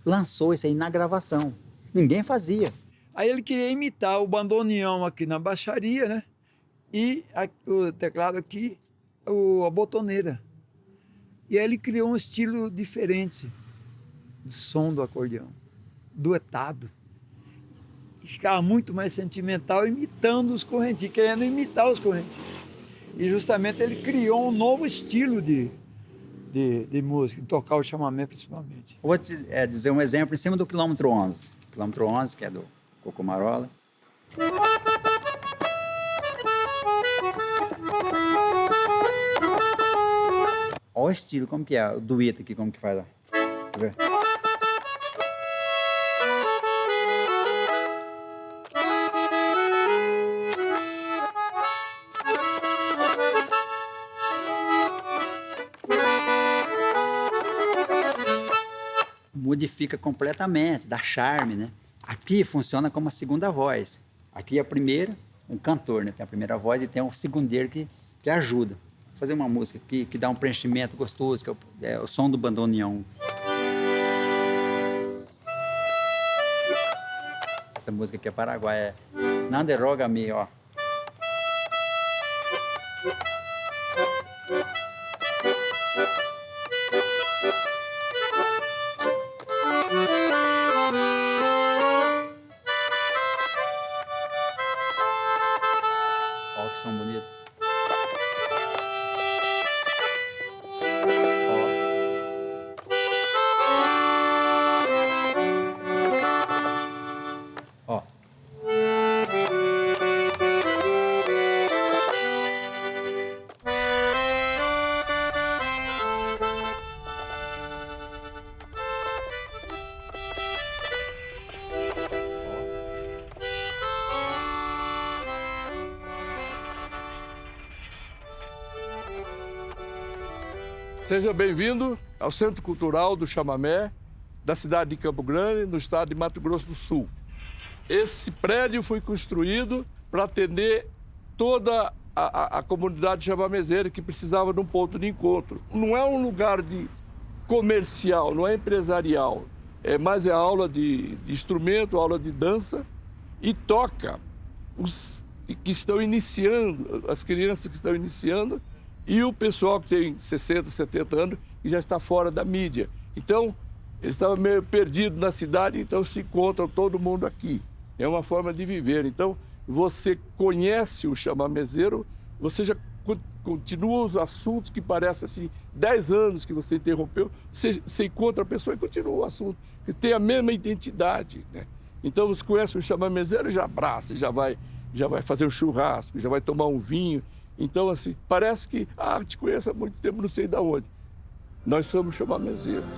lançou isso aí na gravação. Ninguém fazia. Aí ele queria imitar o bandoneão aqui na baixaria, né? E o teclado aqui, a botoneira. E aí ele criou um estilo diferente de som do acordeão, duetado. E ficava muito mais sentimental imitando os correntinhos, querendo imitar os correntinhos. E justamente ele criou um novo estilo de música, de tocar o chamamé principalmente. Vou te dizer um exemplo em cima do quilômetro 11. Quilômetro 11, que é do Cocomarola. Olha o estilo, como que é, o dueto aqui, como que faz, ó. Quer ver? Modifica completamente, dá charme, né? Aqui funciona como a segunda voz. Aqui é a primeira, um cantor, né? Tem a primeira voz e tem um segundeiro que ajuda. Fazer uma música que dá um preenchimento gostoso, que é o som do bandoneão. Essa música aqui é paraguaia. Nada roga-me, ó. Ó, que som bonito. Ó. Seja bem-vindo ao Centro Cultural do Chamamé, da cidade de Campo Grande, no estado de Mato Grosso do Sul. Esse prédio foi construído para atender toda a comunidade chamamezeira que precisava de um ponto de encontro. Não é um lugar comercial, não é empresarial, mas é aula de instrumento, aula de dança e toca os que estão iniciando, as crianças que estão iniciando, e o pessoal que tem 60, 70 anos e já está fora da mídia. Então, eles estavam meio perdidos na cidade, então se encontram todo mundo aqui. É uma forma de viver. Então, você conhece o chamamezeiro, você já continua os assuntos que parecem assim, 10 anos que você interrompeu, você encontra a pessoa e continua o assunto, que tem a mesma identidade, né? Então, você conhece o chamamezeiro, já abraça, já vai fazer um churrasco, já vai tomar um vinho. Então, assim, parece que, te conheço há muito tempo, não sei de onde. Nós somos chamamezeiros.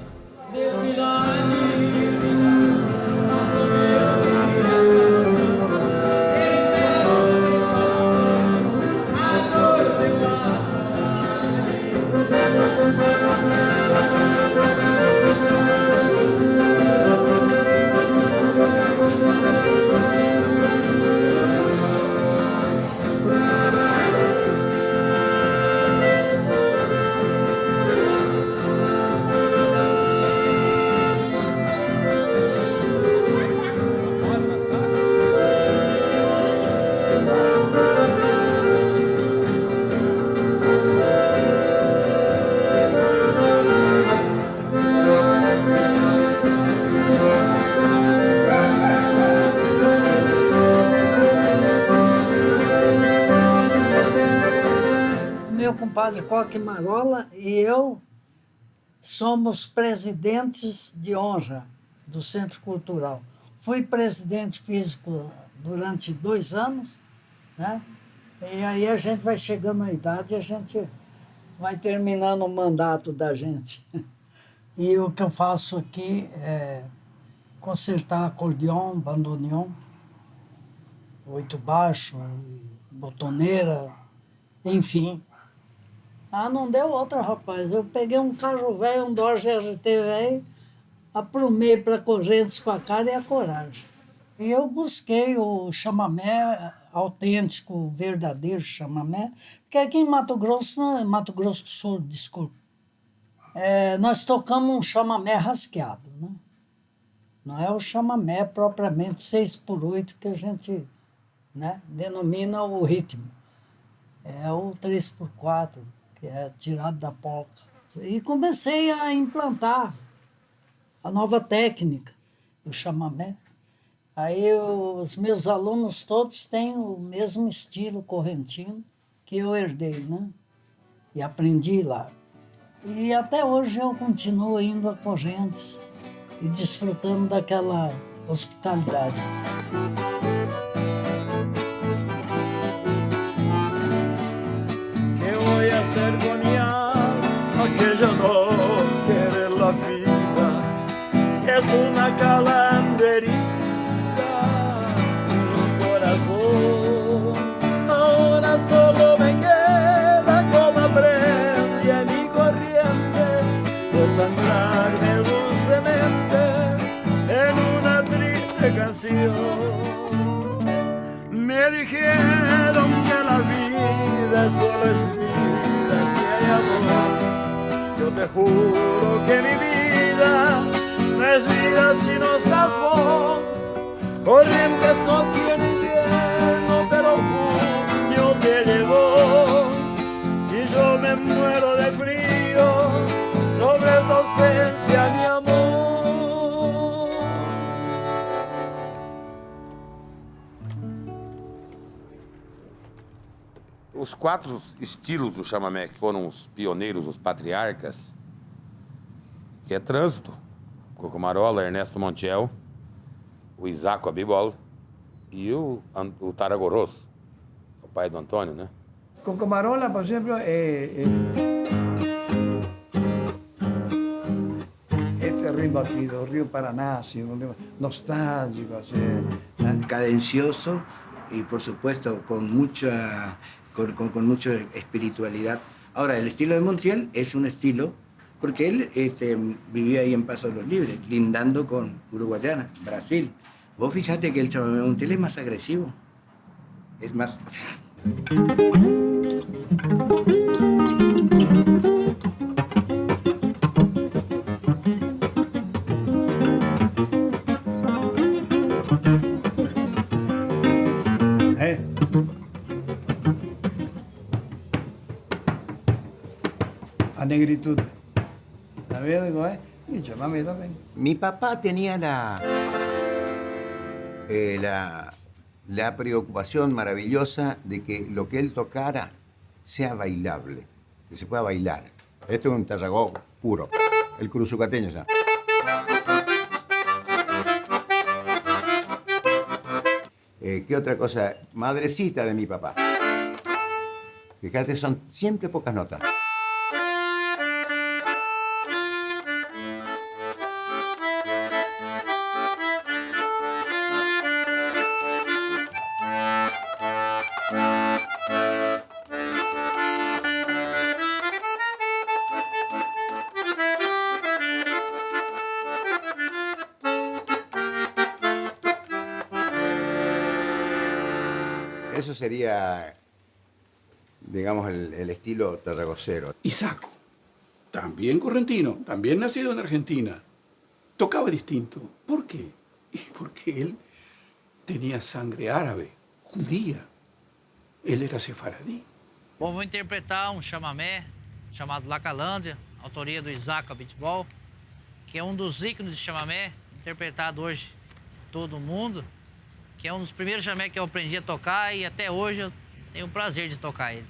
Compadre Coque Marola e eu somos presidentes de honra do Centro Cultural. Fui presidente físico durante 2 anos, né? E aí a gente vai chegando na idade e a gente vai terminando o mandato da gente. E o que eu faço aqui é consertar acordeon, bandoneon, 8 baixo, botoneira, enfim. Não deu outra, rapaz. Eu peguei um carro velho, um Dodge RT velho, aprumei para Correntes com a cara e a coragem. E eu busquei o chamamé autêntico, verdadeiro chamamé, porque aqui em Mato Grosso do Sul, desculpa, nós tocamos um chamamé rasqueado, né? Não é o chamamé propriamente 6x8 que a gente, né, denomina o ritmo. É o 3x4. Que é tirado da polca. E comecei a implantar a nova técnica, o chamamé. Aí os meus alunos todos têm o mesmo estilo correntino que eu herdei, né? E aprendi lá. E até hoje eu continuo indo a Correntes e desfrutando daquela hospitalidade. Voy a hacer con mi alma que yo no quiere la vida, si es una calandrita, mi corazón ahora solo me queda como aprendí mi corriente, desangrarme dulcemente en una triste canción. Me dijeron que la vida solo es vida si hay amor. Yo te juro que mi vida no es vida si no estás vos. Corrientes no tiene invierno, pero junio te llevó y yo me muero de frío sobre tu ausencia, mi amor. Os 4 estilos do chamamé que foram os pioneiros, os patriarcas, que é Trânsito, Coco Marola, Ernesto Montiel, o Isaco Abibol e o Tarragó-Ross, o pai do Antônio, né? Coco Marola, por ejemplo, este ritmo aquí del río Paraná, así, un ritmo nostálgico, así, cadencioso y por supuesto con mucha espiritualidad. Ahora, el estilo de Montiel es un estilo, porque él vivía ahí en Paso de los Libres, lindando con Uruguayana, Brasil. Vos fíjate que el chamamé Montiel es más agresivo, es más... A negritud. ¿La ves cómo es? Y chamamé también. Mi papá tenía la preocupación maravillosa de que lo que él tocara sea bailable, que se pueda bailar. Esto es un Tarragó puro, el curuzucateño ya. ¿Qué otra cosa? Madrecita de mi papá. Fíjate, son siempre pocas notas. Eso sería, digamos, el estilo tarragocero. Isaco, también correntino, también nacido en Argentina, tocaba distinto. ¿Por qué? Y porque él tenía sangre árabe, judía. Él era sefaradí. Bom, vou interpretar um chamamé chamado Lacalândia, autoria do Isaco Abitbol, que é um dos ícones de chamamé, interpretado hoje em todo o mundo, que é um dos primeiros chamamé que eu aprendi a tocar e até hoje eu tenho o prazer de tocar ele.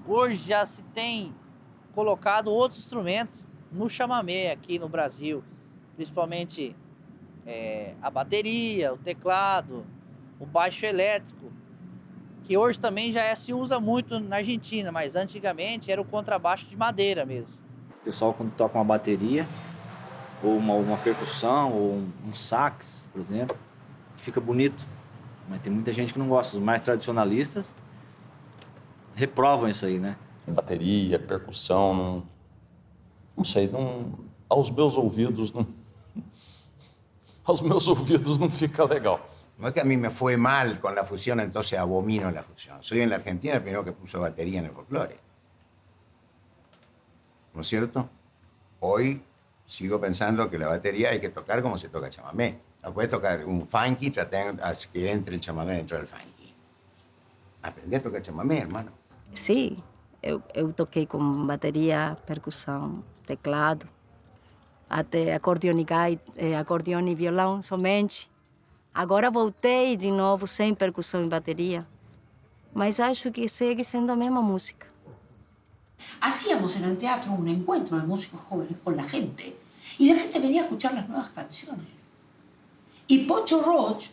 Hoje já se tem colocado outros instrumentos no chamamé aqui no Brasil, principalmente a bateria, o teclado, o baixo elétrico, que hoje também já se usa muito na Argentina, mas antigamente era o contrabaixo de madeira mesmo. O pessoal quando toca uma bateria, ou uma percussão, ou um sax, por exemplo, fica bonito, Mas tem muita gente que não gosta. Os mais tradicionalistas reprovam isso aí, né? Bateria, percussão, não sei, aos meus ouvidos não fica legal. No es que a mí me fue mal con la fusión, entonces abomino la fusión. Soy en la Argentina el primero que puso batería en el folclore. ¿No es cierto? Hoy sigo pensando que la batería hay que tocar como se toca chamamé. No puedes tocar un funky tratando de que entre el chamamé dentro del funky. Aprende a tocar chamamé, hermano. Sim, eu toquei com bateria, percussão, teclado, até acordeone e violão somente. Agora voltei de novo sem percussão e bateria, mas acho que segue sendo a mesma música. Hacíamos en el teatro un encuentro de músicos jóvenes con la gente y la gente venía a escuchar las nuevas canciones. Y Pocho Roch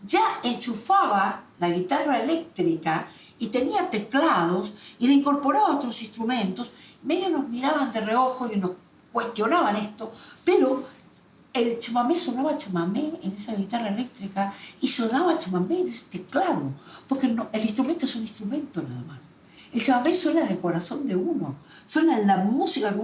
ya enchufaba la guitarra eléctrica y tenía teclados y le incorporaba otros instrumentos. Medio nos miraban de reojo y nos cuestionaban esto, pero el chamamé sonaba chamamé en esa guitarra eléctrica y sonaba chamamé en ese teclado, porque el instrumento es un instrumento nada más. El chamamé suena en el corazón de uno, suena en la música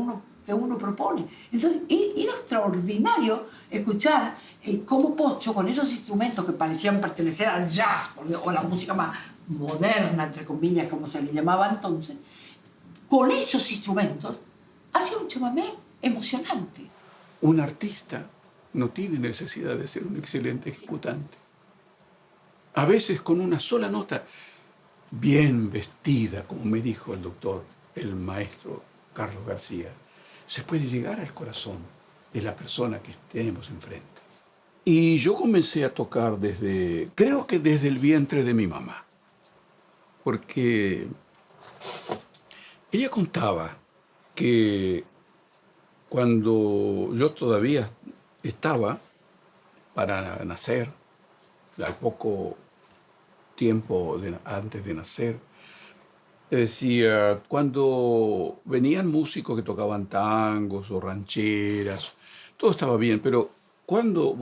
que uno propone. Entonces era extraordinario escuchar cómo Pocho, con esos instrumentos que parecían pertenecer al jazz o la música más moderna, entre comillas, como se le llamaba entonces, con esos instrumentos hacía un chamamé emocionante. Un artista no tiene necesidad de ser un excelente ejecutante. A veces con una sola nota, bien vestida, como me dijo el maestro Carlos García, se puede llegar al corazón de la persona que tenemos enfrente. Y yo comencé a tocar creo que desde el vientre de mi mamá, porque ella contaba que cuando yo todavía estaba para nacer, al poco tiempo antes de nacer, decía, cuando venían músicos que tocaban tangos o rancheras, todo estaba bien, pero cuando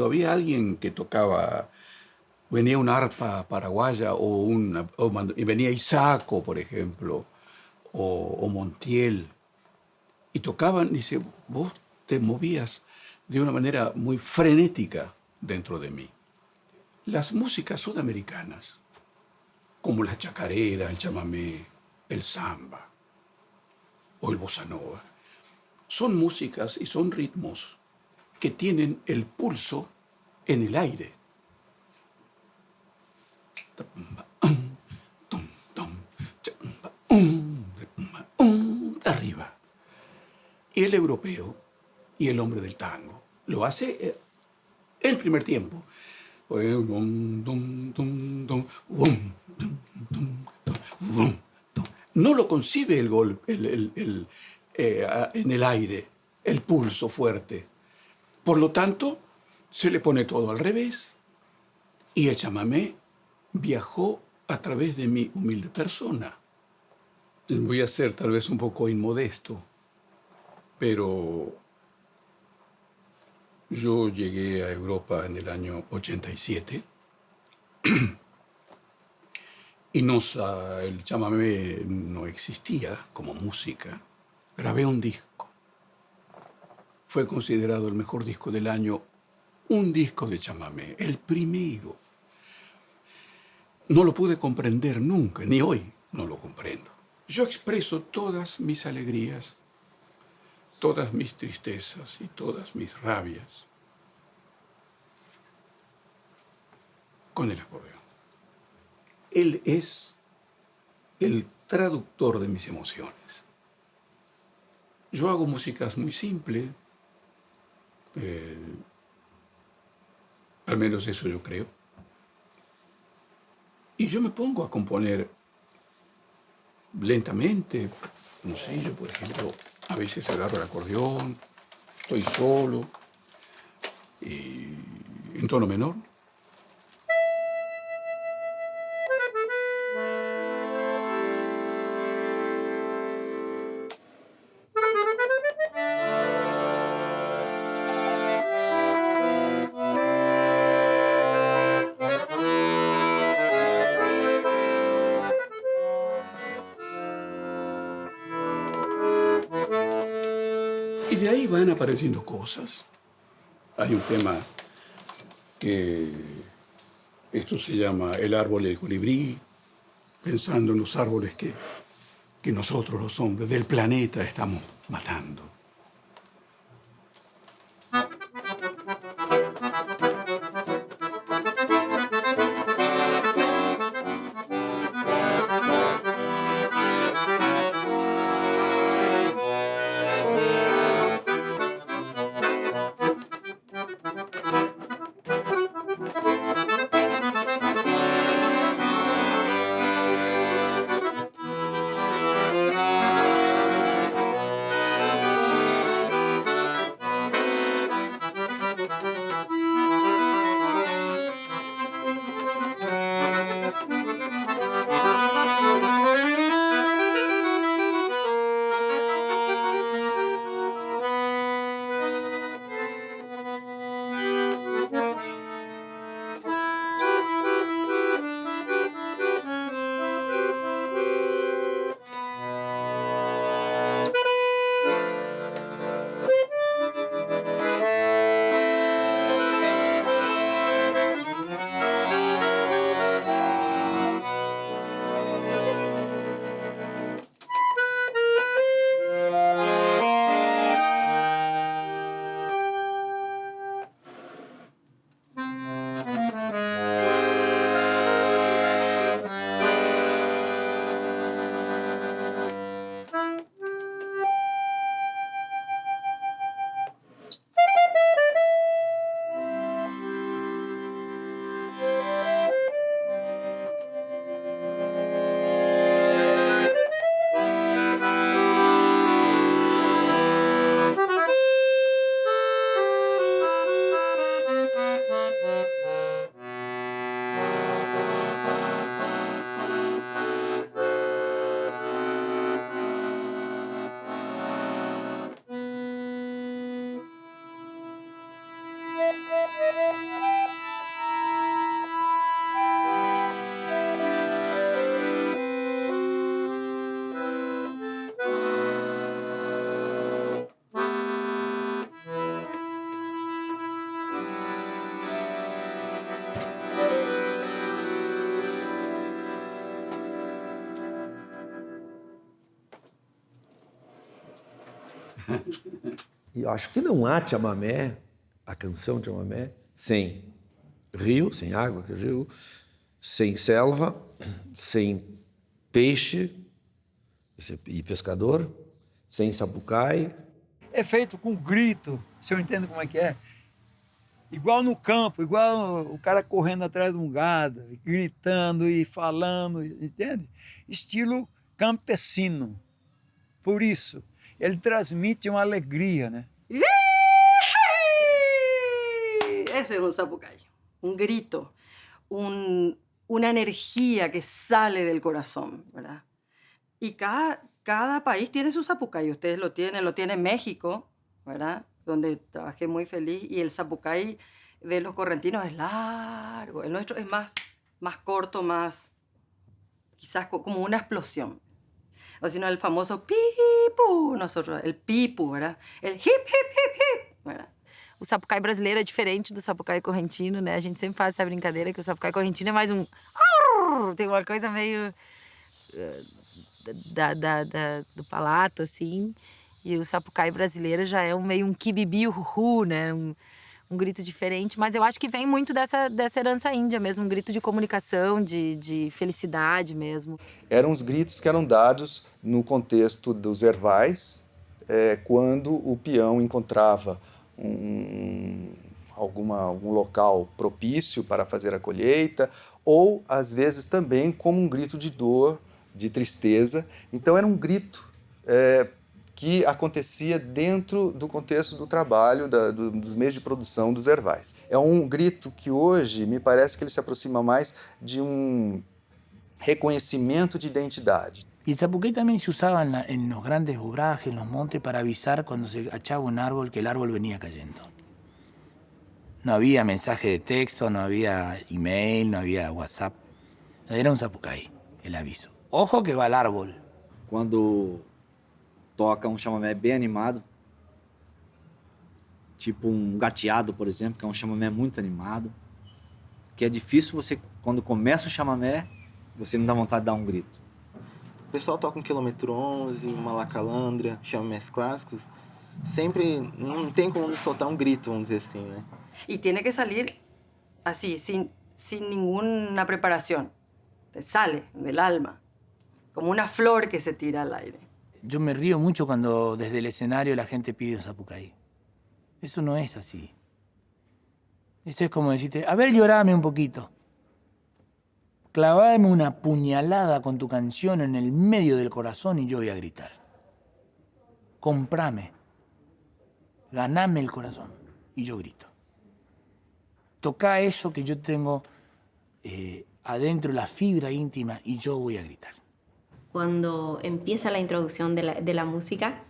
había alguien que tocaba, venía una arpa paraguaya y venía Isaco, por ejemplo, o Montiel, y tocaban, dice, vos te movías de una manera muy frenética dentro de mí. Las músicas sudamericanas, como la chacarera, el chamamé, el samba o el bossa nova, son músicas y son ritmos que tienen el pulso en el aire. Arriba. Y el europeo y el hombre del tango lo hace el primer tiempo. No lo concibe el golpe en el aire, el pulso fuerte. Por lo tanto, se le pone todo al revés. Y el chamamé viajó a través de mi humilde persona. Voy a ser tal vez un poco inmodesto, pero yo llegué a Europa en el año 87 y el chamamé no existía como música. Grabé un disco. Fue considerado el mejor disco del año, un disco de chamamé, el primero. No lo pude comprender nunca, ni hoy no lo comprendo. Yo expreso todas mis alegrías, todas mis tristezas y todas mis rabias con el acordeón. Él es el traductor de mis emociones. Yo hago músicas muy simples, al menos eso yo creo, y yo me pongo a componer lentamente. No sé, yo por ejemplo a veces agarro el acordeón, estoy solo, y en tono menor. de ahí van apareciendo cosas. Hay un tema que esto se llama el árbol del colibrí, pensando en los árboles que nosotros los hombres del planeta estamos matando. E acho que não há chamamé, a canção chamamé, sem rio, sem água, que eu digo, sem selva, sem peixe e pescador, sem sapucai. É feito com grito, se eu entendo como é que é. Igual no campo, igual o cara correndo atrás de um gado, gritando e falando, entende? Estilo campesino. Por isso, ele transmite uma alegria, né? Ese es un zapucay, un grito, una energía que sale del corazón, ¿verdad? Y cada país tiene su zapucay. Ustedes lo tiene México, ¿verdad? Donde trabajé muy feliz. Y el zapucay de los correntinos es largo. El nuestro es más corto, más quizás como una explosión. O si no, el famoso pipu, nosotros, el pipu, ¿verdad? El hip, hip, hip, hip, ¿verdad? O sapucai brasileiro é diferente do sapucai correntino, né? A gente sempre faz essa brincadeira que o sapucai correntino é mais um... Tem uma coisa meio... do palato, assim. E o sapucai brasileiro já é meio um kibibi, uhu, né? Um grito diferente. Mas eu acho que vem muito dessa herança índia mesmo. Um grito de comunicação, de felicidade mesmo. Eram os gritos que eram dados no contexto dos ervais, quando o peão encontrava algum local propício para fazer a colheita, ou às vezes também como um grito de dor, de tristeza. Então era um grito que acontecia dentro do contexto do trabalho, dos meios de produção dos ervais. É um grito que hoje me parece que ele se aproxima mais de um reconhecimento de identidade. Y el zapucay también se usaba en los grandes obrajes, en los montes, para avisar cuando se achaba un árbol que el árbol venía cayendo. No había mensaje de texto, no había email, no había WhatsApp. Era un zapucay, el aviso. Ojo que va al árbol. Quando toca um chamamé bem animado, tipo gateado, por exemplo, que é chamamé muito animado, que é difícil você, quando começa o chamamé, você não dá vontade de dar grito. O pessoal toca quilômetro 11, uma lacalandra, chamamés clássicos, sempre não tem como soltar grito, vamos dizer assim, né? Y tiene que salir así, sin ninguna preparación. Te sale del alma, como una flor que se tira al aire. Yo me río mucho cuando desde el escenario la gente pide un Sapucaí. Eso no es así. Eso es como decirte, a ver, llorame un poquito. Clavame una puñalada con tu canción en el medio del corazón y yo voy a gritar. Comprame. Ganame el corazón y yo grito. Toca eso que yo tengo adentro, la fibra íntima, y yo voy a gritar. Cuando empieza la introducción de la música,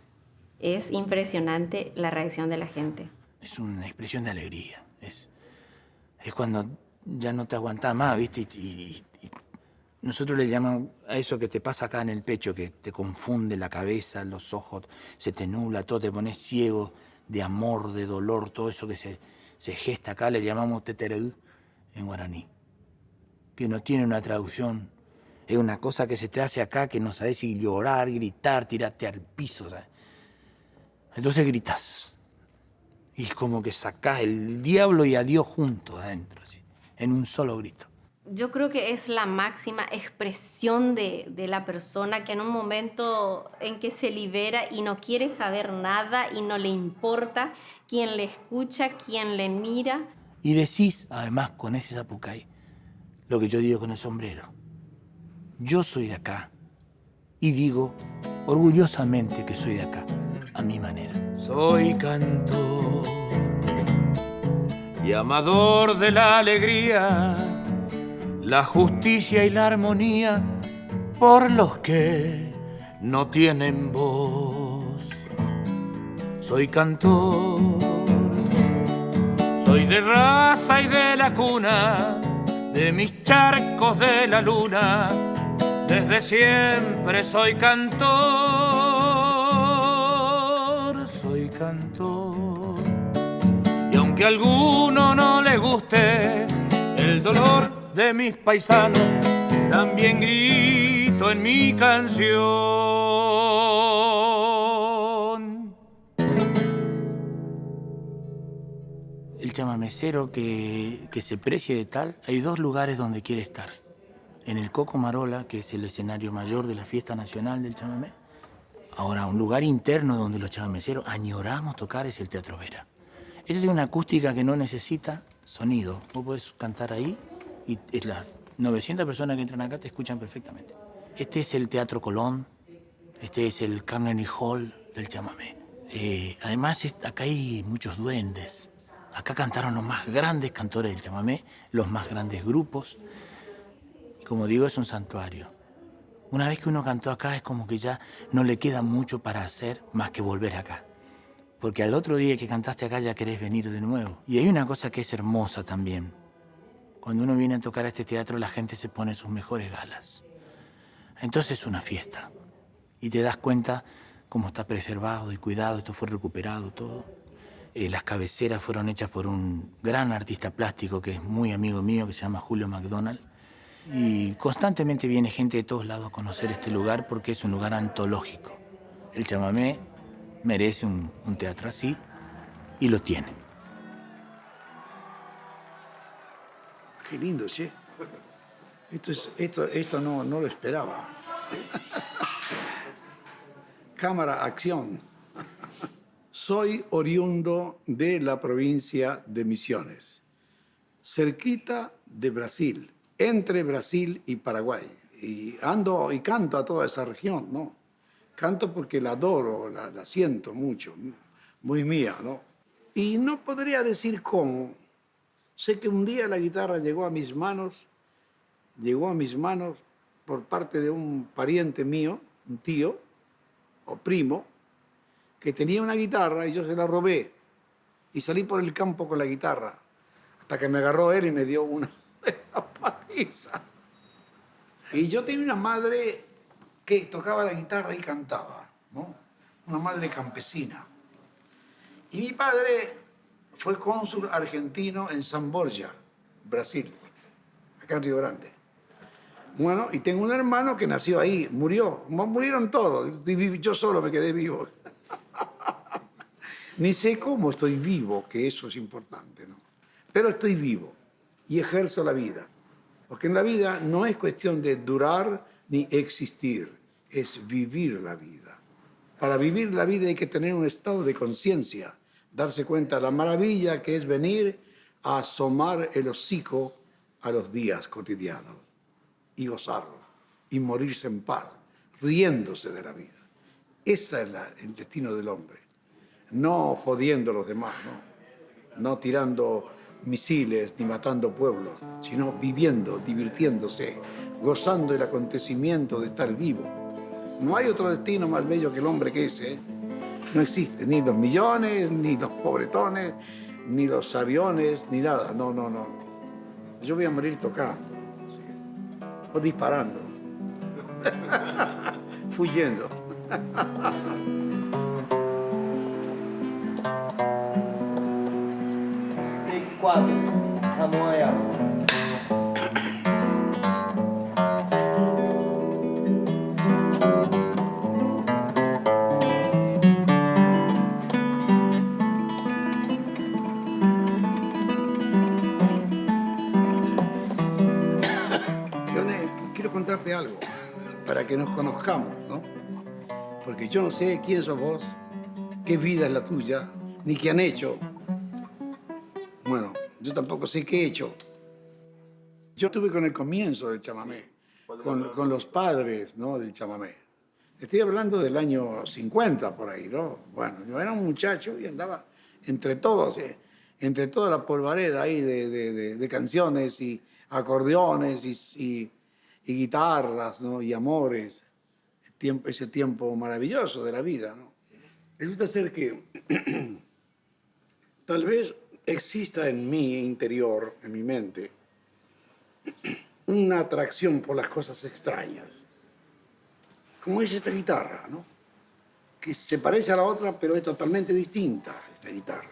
es impresionante la reacción de la gente. Es una expresión de alegría. Es cuando ya no te aguantás más, ¿viste? Y nosotros le llamamos a eso que te pasa acá en el pecho, que te confunde la cabeza, los ojos, se te nubla todo, te pones ciego de amor, de dolor, todo eso que se gesta acá, le llamamos tetereu en guaraní, que no tiene una traducción. Es una cosa que se te hace acá que no sabes si llorar, gritar, tirarte al piso, ¿sabes? Entonces gritas. Y es como que sacás el diablo y a Dios juntos adentro, así, en un solo grito. Yo creo que es la máxima expresión de la persona que en un momento en que se libera y no quiere saber nada y no le importa quién le escucha, quién le mira. Y decís, además, con ese Sapucaí, lo que yo digo con el sombrero. Yo soy de acá y digo orgullosamente que soy de acá, a mi manera. Soy cantor y amador de la alegría, la justicia y la armonía por los que no tienen voz. Soy cantor, soy de raza y de la cuna, de mis charcos de la luna, desde siempre soy cantor, soy cantor. Y aunque a alguno no le guste el dolor de mis paisanos, también grito en mi canción. El chamamecero que se precie de tal, hay dos lugares donde quiere estar. En el Coco Marola, que es el escenario mayor de la fiesta nacional del chamamé. Ahora, un lugar interno donde los chamameceros añoramos tocar es el Teatro Vera. Este tiene una acústica que no necesita sonido. Vos podés cantar ahí y las 900 personas que entran acá te escuchan perfectamente. Este es el Teatro Colón, este es el Carnegie Hall del chamamé. Además, acá hay muchos duendes. Acá cantaron los más grandes cantores del chamamé, los más grandes grupos. Y como digo, es un santuario. Una vez que uno cantó acá es como que ya no le queda mucho para hacer más que volver acá. Porque al otro día que cantaste acá ya querés venir de nuevo. Y hay una cosa que es hermosa también. Cuando uno viene a tocar a este teatro, la gente se pone sus mejores galas. Entonces es una fiesta. Y te das cuenta cómo está preservado y cuidado, esto fue recuperado todo. Las cabeceras fueron hechas por un gran artista plástico que es muy amigo mío, que se llama Julio McDonald. Y constantemente viene gente de todos lados a conocer este lugar porque es un lugar antológico. El chamamé merece un teatro así y lo tiene. Qué lindo, che. Esto no lo esperaba. Cámara, acción. Soy oriundo de la provincia de Misiones, cerquita de Brasil, entre Brasil y Paraguay. Y ando y canto a toda esa región, ¿no? Canto porque la adoro, la siento mucho, muy mía, ¿no? Y no podría decir cómo. Sé que un día la guitarra llegó a mis manos por parte de un pariente mío, un tío o primo, que tenía una guitarra y yo se la robé. Y salí por el campo con la guitarra, hasta que me agarró él y me dio una paliza. Y yo tenía una madre que tocaba la guitarra y cantaba, ¿no? Una madre campesina. Y mi padre fue cónsul argentino en San Borja, Brasil, acá en Río Grande. Bueno, y tengo un hermano que nació ahí, murieron todos, yo solo me quedé vivo. Ni sé cómo estoy vivo, que eso es importante, ¿no? Pero estoy vivo y ejerzo la vida. Porque en la vida no es cuestión de durar ni existir, es vivir la vida. Para vivir la vida hay que tener un estado de conciencia, darse cuenta de la maravilla que es venir a asomar el hocico a los días cotidianos y gozarlo y morirse en paz, riéndose de la vida. Ese es el destino del hombre. No jodiendo a los demás, no tirando misiles ni matando pueblos, sino viviendo, divirtiéndose, gozando el acontecimiento de estar vivo. No hay otro destino más bello que el hombre que ese. No existe, ni los millones, ni los pobretones, ni los aviones, ni nada. No. Yo voy a morir tocando, ¿sí? O disparando, huyendo. Take 4, Ramon Ayala. Quiero contarte algo para que nos conozcamos, ¿no? Porque yo no sé quién sos vos, qué vida es la tuya, ni qué han hecho. Bueno, yo tampoco sé qué he hecho. Yo estuve con el comienzo del chamamé, con los padres, ¿no?, del chamamé. Estoy hablando del año 50 por ahí, ¿no? Bueno, yo era un muchacho y andaba entre todos, entre toda la polvareda ahí de canciones y acordeones y guitarras, ¿no?, y amores. Ese tiempo maravilloso de la vida, ¿no? Resulta ser que tal vez exista en mi interior, en mi mente, una atracción por las cosas extrañas. Como es esta guitarra, ¿no? Que se parece a la otra, pero es totalmente distinta, esta guitarra.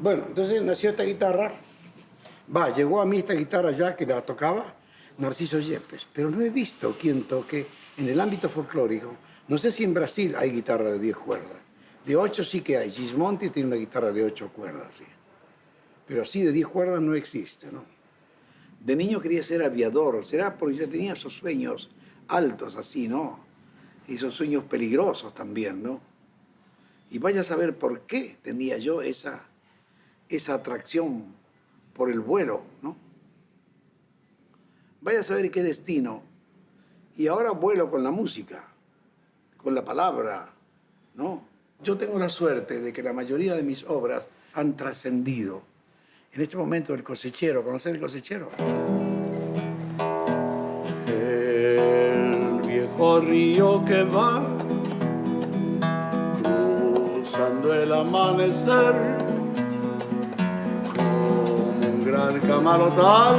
Bueno, entonces nació esta guitarra. Llegó a mí esta guitarra ya que la tocaba Narciso Yepes, pero no he visto quien toque en el ámbito folclórico. No sé si en Brasil hay guitarra de 10 cuerdas. De 8 sí que hay. Gismonti tiene una guitarra de 8 cuerdas, sí. Pero así de 10 cuerdas no existe, ¿no? De niño quería ser aviador. Será porque yo tenía esos sueños altos así, ¿no? Y esos sueños peligrosos también, ¿no? Y vaya a saber por qué tenía yo esa atracción por el vuelo, ¿no? Vaya a saber qué destino. Y ahora vuelo con la música, con la palabra, ¿no? Yo tengo la suerte de que la mayoría de mis obras han trascendido. En este momento El Cosechero, ¿conocés El Cosechero? El viejo río que va cruzando el amanecer como un gran camalotal,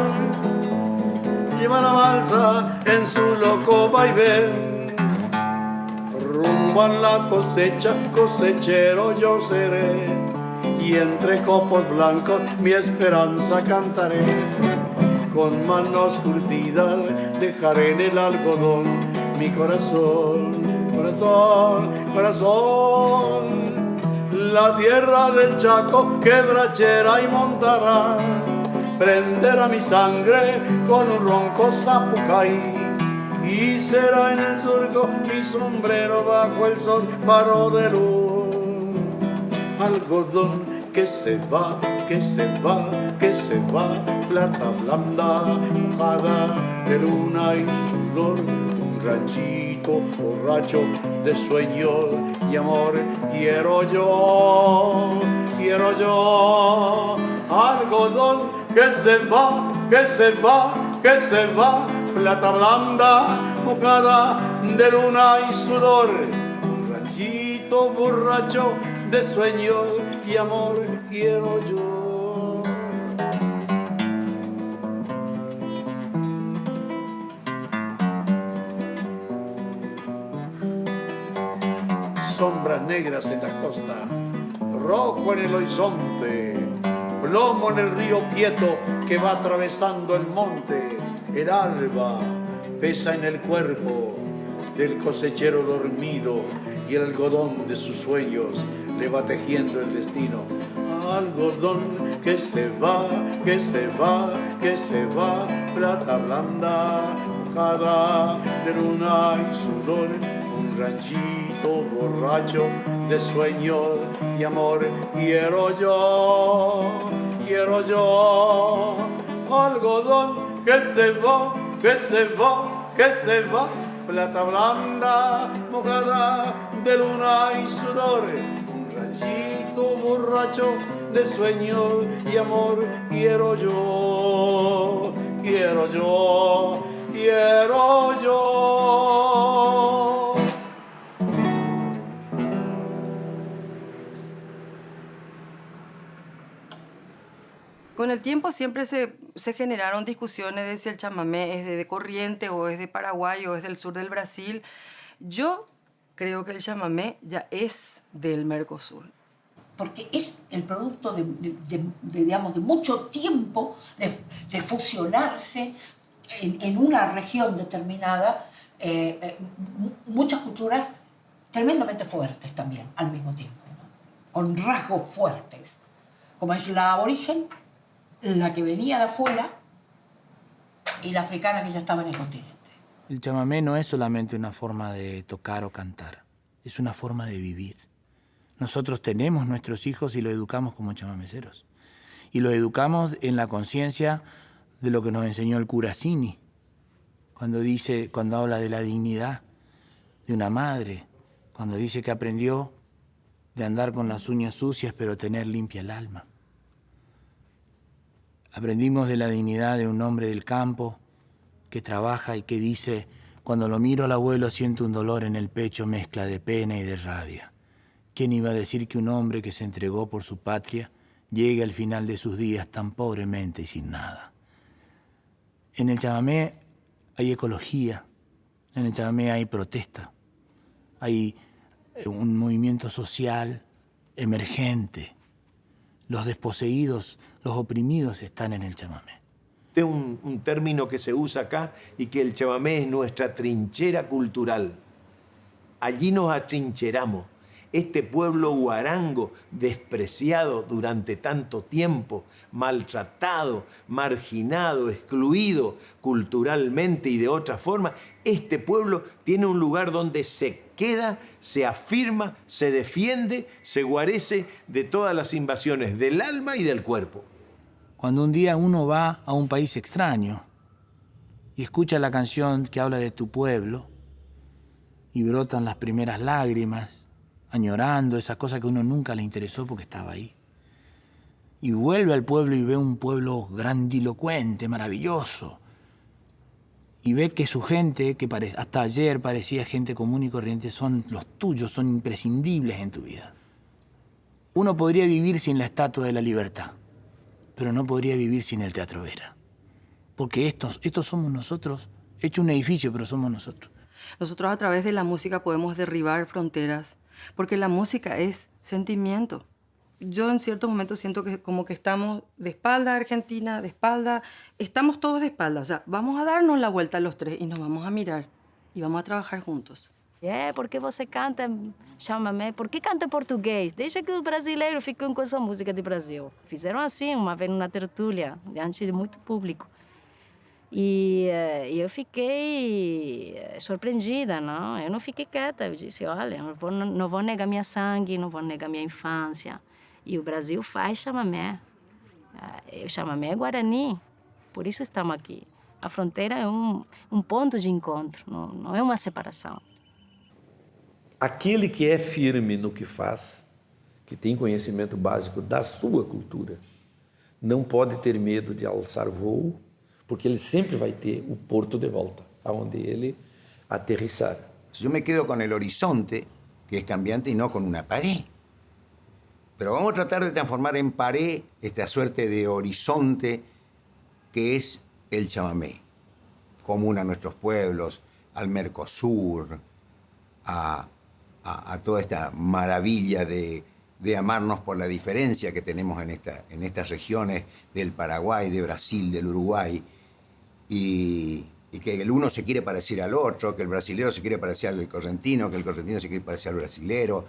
lleva la balsa en su loco vaivén. Rumbo a la cosecha, cosechero yo seré, y entre copos blancos mi esperanza cantaré. Con manos curtidas dejaré en el algodón mi corazón, corazón, corazón. La tierra del Chaco, quebrachera y montará, prenderá mi sangre con un ronco zapucay. Y será en el surco mi sombrero bajo el sol, faro de luz. Algodón que se va, que se va, que se va, plata blanda, mojada de luna y sudor. Un ranchito borracho de sueños y amor. Quiero yo, algodón que se va, que se va, que se va, plata blanda, mojada de luna y sudor, un ranchito borracho de sueños y amor quiero yo. Sombras negras en la costa, rojo en el horizonte, plomo en el río quieto que va atravesando el monte. El alba pesa en el cuerpo del cosechero dormido y el algodón de sus sueños le va tejiendo el destino. Algodón que se va, que se va, que se va, plata blanda, mojada de luna y sudor, un ranchito borracho de sueños y amor quiero yo, quiero yo. Algodón que se va, que se va, que se va, plata blanda, mojada de luna y sudor, un ranchito borracho de sueños y amor quiero yo, quiero yo, quiero yo. Con el tiempo siempre se generaron discusiones de si el chamamé es de Corrientes o es de Paraguay o es del sur del Brasil. Yo creo que el chamamé ya es del Mercosur. Porque es el producto digamos, de mucho tiempo de fusionarse en una región determinada, muchas culturas tremendamente fuertes también al mismo tiempo, ¿no? Con rasgos fuertes, como es la aborigen, la que venía de afuera y la africana que ya estaba en el continente. El chamamé no es solamente una forma de tocar o cantar, es una forma de vivir. Nosotros tenemos nuestros hijos y los educamos como chamameceros. Y los educamos en la conciencia de lo que nos enseñó el cura Cini, cuando habla de la dignidad de una madre, cuando dice que aprendió de andar con las uñas sucias pero tener limpia el alma. Aprendimos de la dignidad de un hombre del campo que trabaja y que dice: cuando lo miro al abuelo siento un dolor en el pecho, mezcla de pena y de rabia. ¿Quién iba a decir que un hombre que se entregó por su patria llegue al final de sus días tan pobremente y sin nada? En el chamamé hay ecología, en el chamamé hay protesta, hay un movimiento social emergente. Los desposeídos, los oprimidos están en el chamamé. Este es un término que se usa acá y que el chamamé es nuestra trinchera cultural. Allí nos atrincheramos. Este pueblo guarango, despreciado durante tanto tiempo, maltratado, marginado, excluido culturalmente y de otra forma, este pueblo tiene un lugar donde se queda, se afirma, se defiende, se guarece de todas las invasiones del alma y del cuerpo. Cuando un día uno va a un país extraño y escucha la canción que habla de tu pueblo y brotan las primeras lágrimas, añorando esa cosa que a uno nunca le interesó porque estaba ahí. Y vuelve al pueblo y ve un pueblo grandilocuente, maravilloso. Y ve que su gente, que hasta ayer parecía gente común y corriente, son los tuyos, son imprescindibles en tu vida. Uno podría vivir sin la Estatua de la Libertad, pero no podría vivir sin el Teatro Vera. Porque estos somos nosotros, hecho un edificio, pero somos nosotros. Nosotros a través de la música podemos derribar fronteras, porque la música es sentimiento. Yo en ciertos momentos siento que como que estamos de espalda a Argentina, de espalda, estamos todos de espalda. O sea, vamos a darnos la vuelta los tres y nos vamos a mirar y vamos a trabajar juntos. Por que você canta chamamé? Por que canta português? Deixa que os brasileiros fiquem com a sua música de Brasil. Fizeram assim uma vez numa tertúlia, diante de muito público. E eu fiquei surpreendida, não? Eu não fiquei quieta. Eu disse, olha, não vou negar minha sangue, não vou negar minha infância. E o Brasil faz chamamé. O chamamé é Guarani, por isso estamos aqui. A fronteira é um ponto de encontro, não é uma separação. Aquele que é firme no que faz, que tem conhecimento básico da sua cultura, não pode ter medo de alçar voo, porque ele sempre vai ter o porto de volta, aonde ele aterrizar. Yo me quedo con el horizonte, que es cambiante, y no con una pared. Pero vamos a tratar de transformar en pared esta suerte de horizonte que es el chamamé, común a nuestros pueblos, al Mercosur, a toda esta maravilla de amarnos por la diferencia que tenemos en estas regiones del Paraguay, de Brasil, del Uruguay, y que el uno se quiere parecer al otro, que el brasilero se quiere parecer al correntino, que el correntino se quiere parecer al brasilero,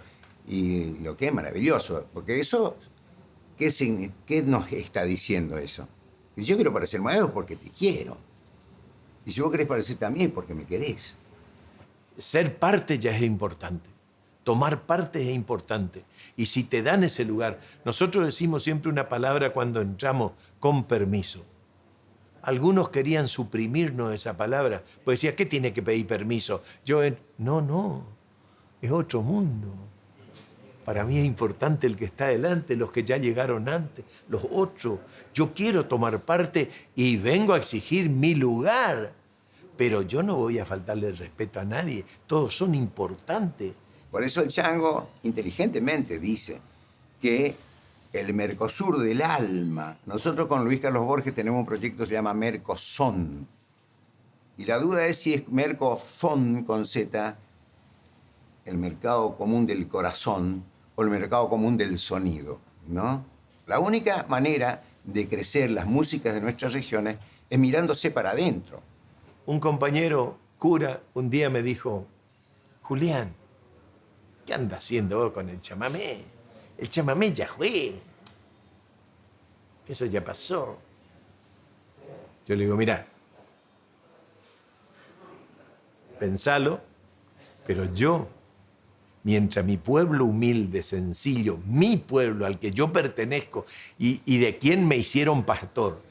y lo que es maravilloso, porque eso, ¿qué nos está diciendo eso? Y yo quiero parecerme a vos porque te quiero. Y si vos querés parecerte a mí es porque me querés. Ser parte ya es importante. Tomar parte es importante. Y si te dan ese lugar, nosotros decimos siempre una palabra cuando entramos, con permiso. Algunos querían suprimirnos esa palabra, pues decía, ¿qué tiene que pedir permiso? No, es otro mundo. Para mí es importante el que está adelante, los que ya llegaron antes, los otros. Yo quiero tomar parte y vengo a exigir mi lugar. Pero yo no voy a faltarle el respeto a nadie. Todos son importantes. Por eso el Chango inteligentemente dice que el Mercosur del alma. Nosotros con Luis Carlos Borges tenemos un proyecto que se llama Mercoson. Y la duda es si es Mercoson con Z, el mercado común del corazón, o el mercado común del sonido, ¿no? La única manera de crecer las músicas de nuestras regiones es mirándose para adentro. Un compañero cura un día me dijo, Julián, ¿qué andas haciendo vos con el chamamé? El chamamé ya fue. Eso ya pasó. Yo le digo, mirá, pensalo, pero yo, mientras mi pueblo humilde, sencillo, mi pueblo al que yo pertenezco y de quien me hicieron pastor,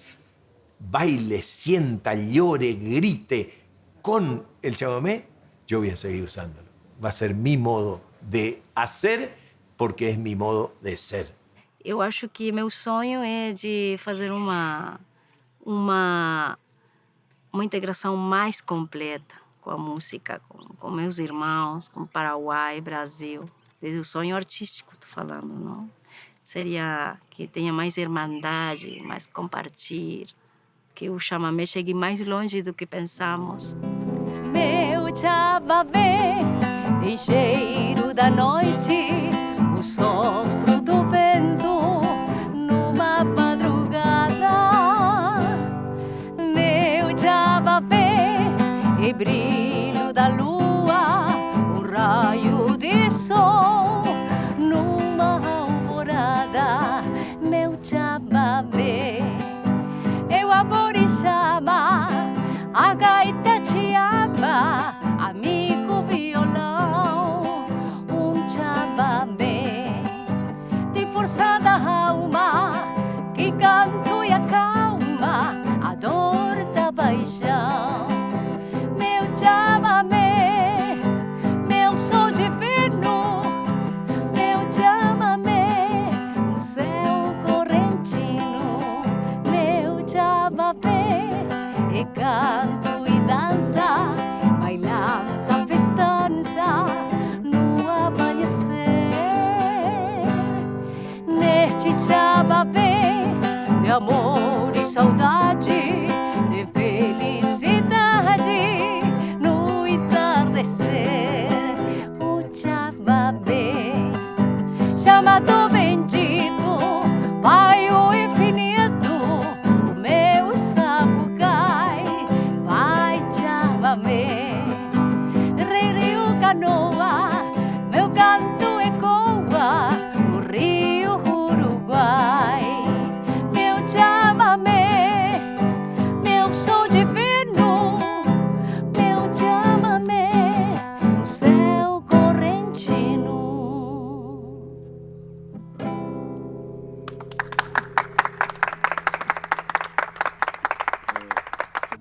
baile, sienta, llore, grite con el chamamé, yo voy a seguir usándolo. Va a ser mi modo de hacer porque es mi modo de ser. Eu acho que meu sonho é de fazer uma integração mais completa com a música, com meus irmãos, com Paraguai, Brasil. Desde o sonho artístico, tô falando, não? Seria que tenha mais irmandade, mais compartilhar, que o chamamé chegue mais longe do que pensamos. Meu chamamé tem cheiro da noite, o sopro do vento numa madrugada. Meu chamamé é brilho da lua, um raio de sol numa alvorada. Meu chamamé é o amor e chama, a gaita te ama, amigo violão. Chamamé tem força da alma, que canto e acalma a dor da paixão. Meu chamamé, meu sol divino, meu chamamé, no céu correntino. Meu chamamé é canto e dança, bailando a festança no amanhecer. Neste chamamé de amor e saudade, de felicidade no entardecer. O chamamé, chamado bendito, vai o infinito, o meu sapucai. Vai chamamé, rio canoa, meu canto ecoa no rio Uruguai. Meu chamamé, meu sol divino, meu chamamé no céu correntino.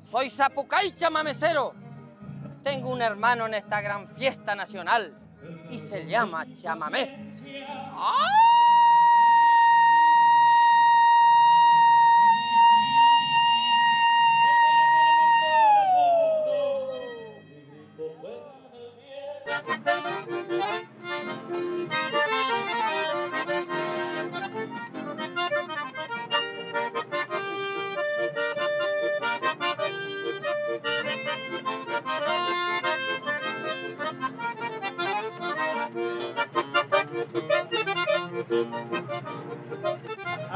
Soy Zapucay chamamecero. Tengo un hermano en esta gran fiesta nacional y se llama chamamé.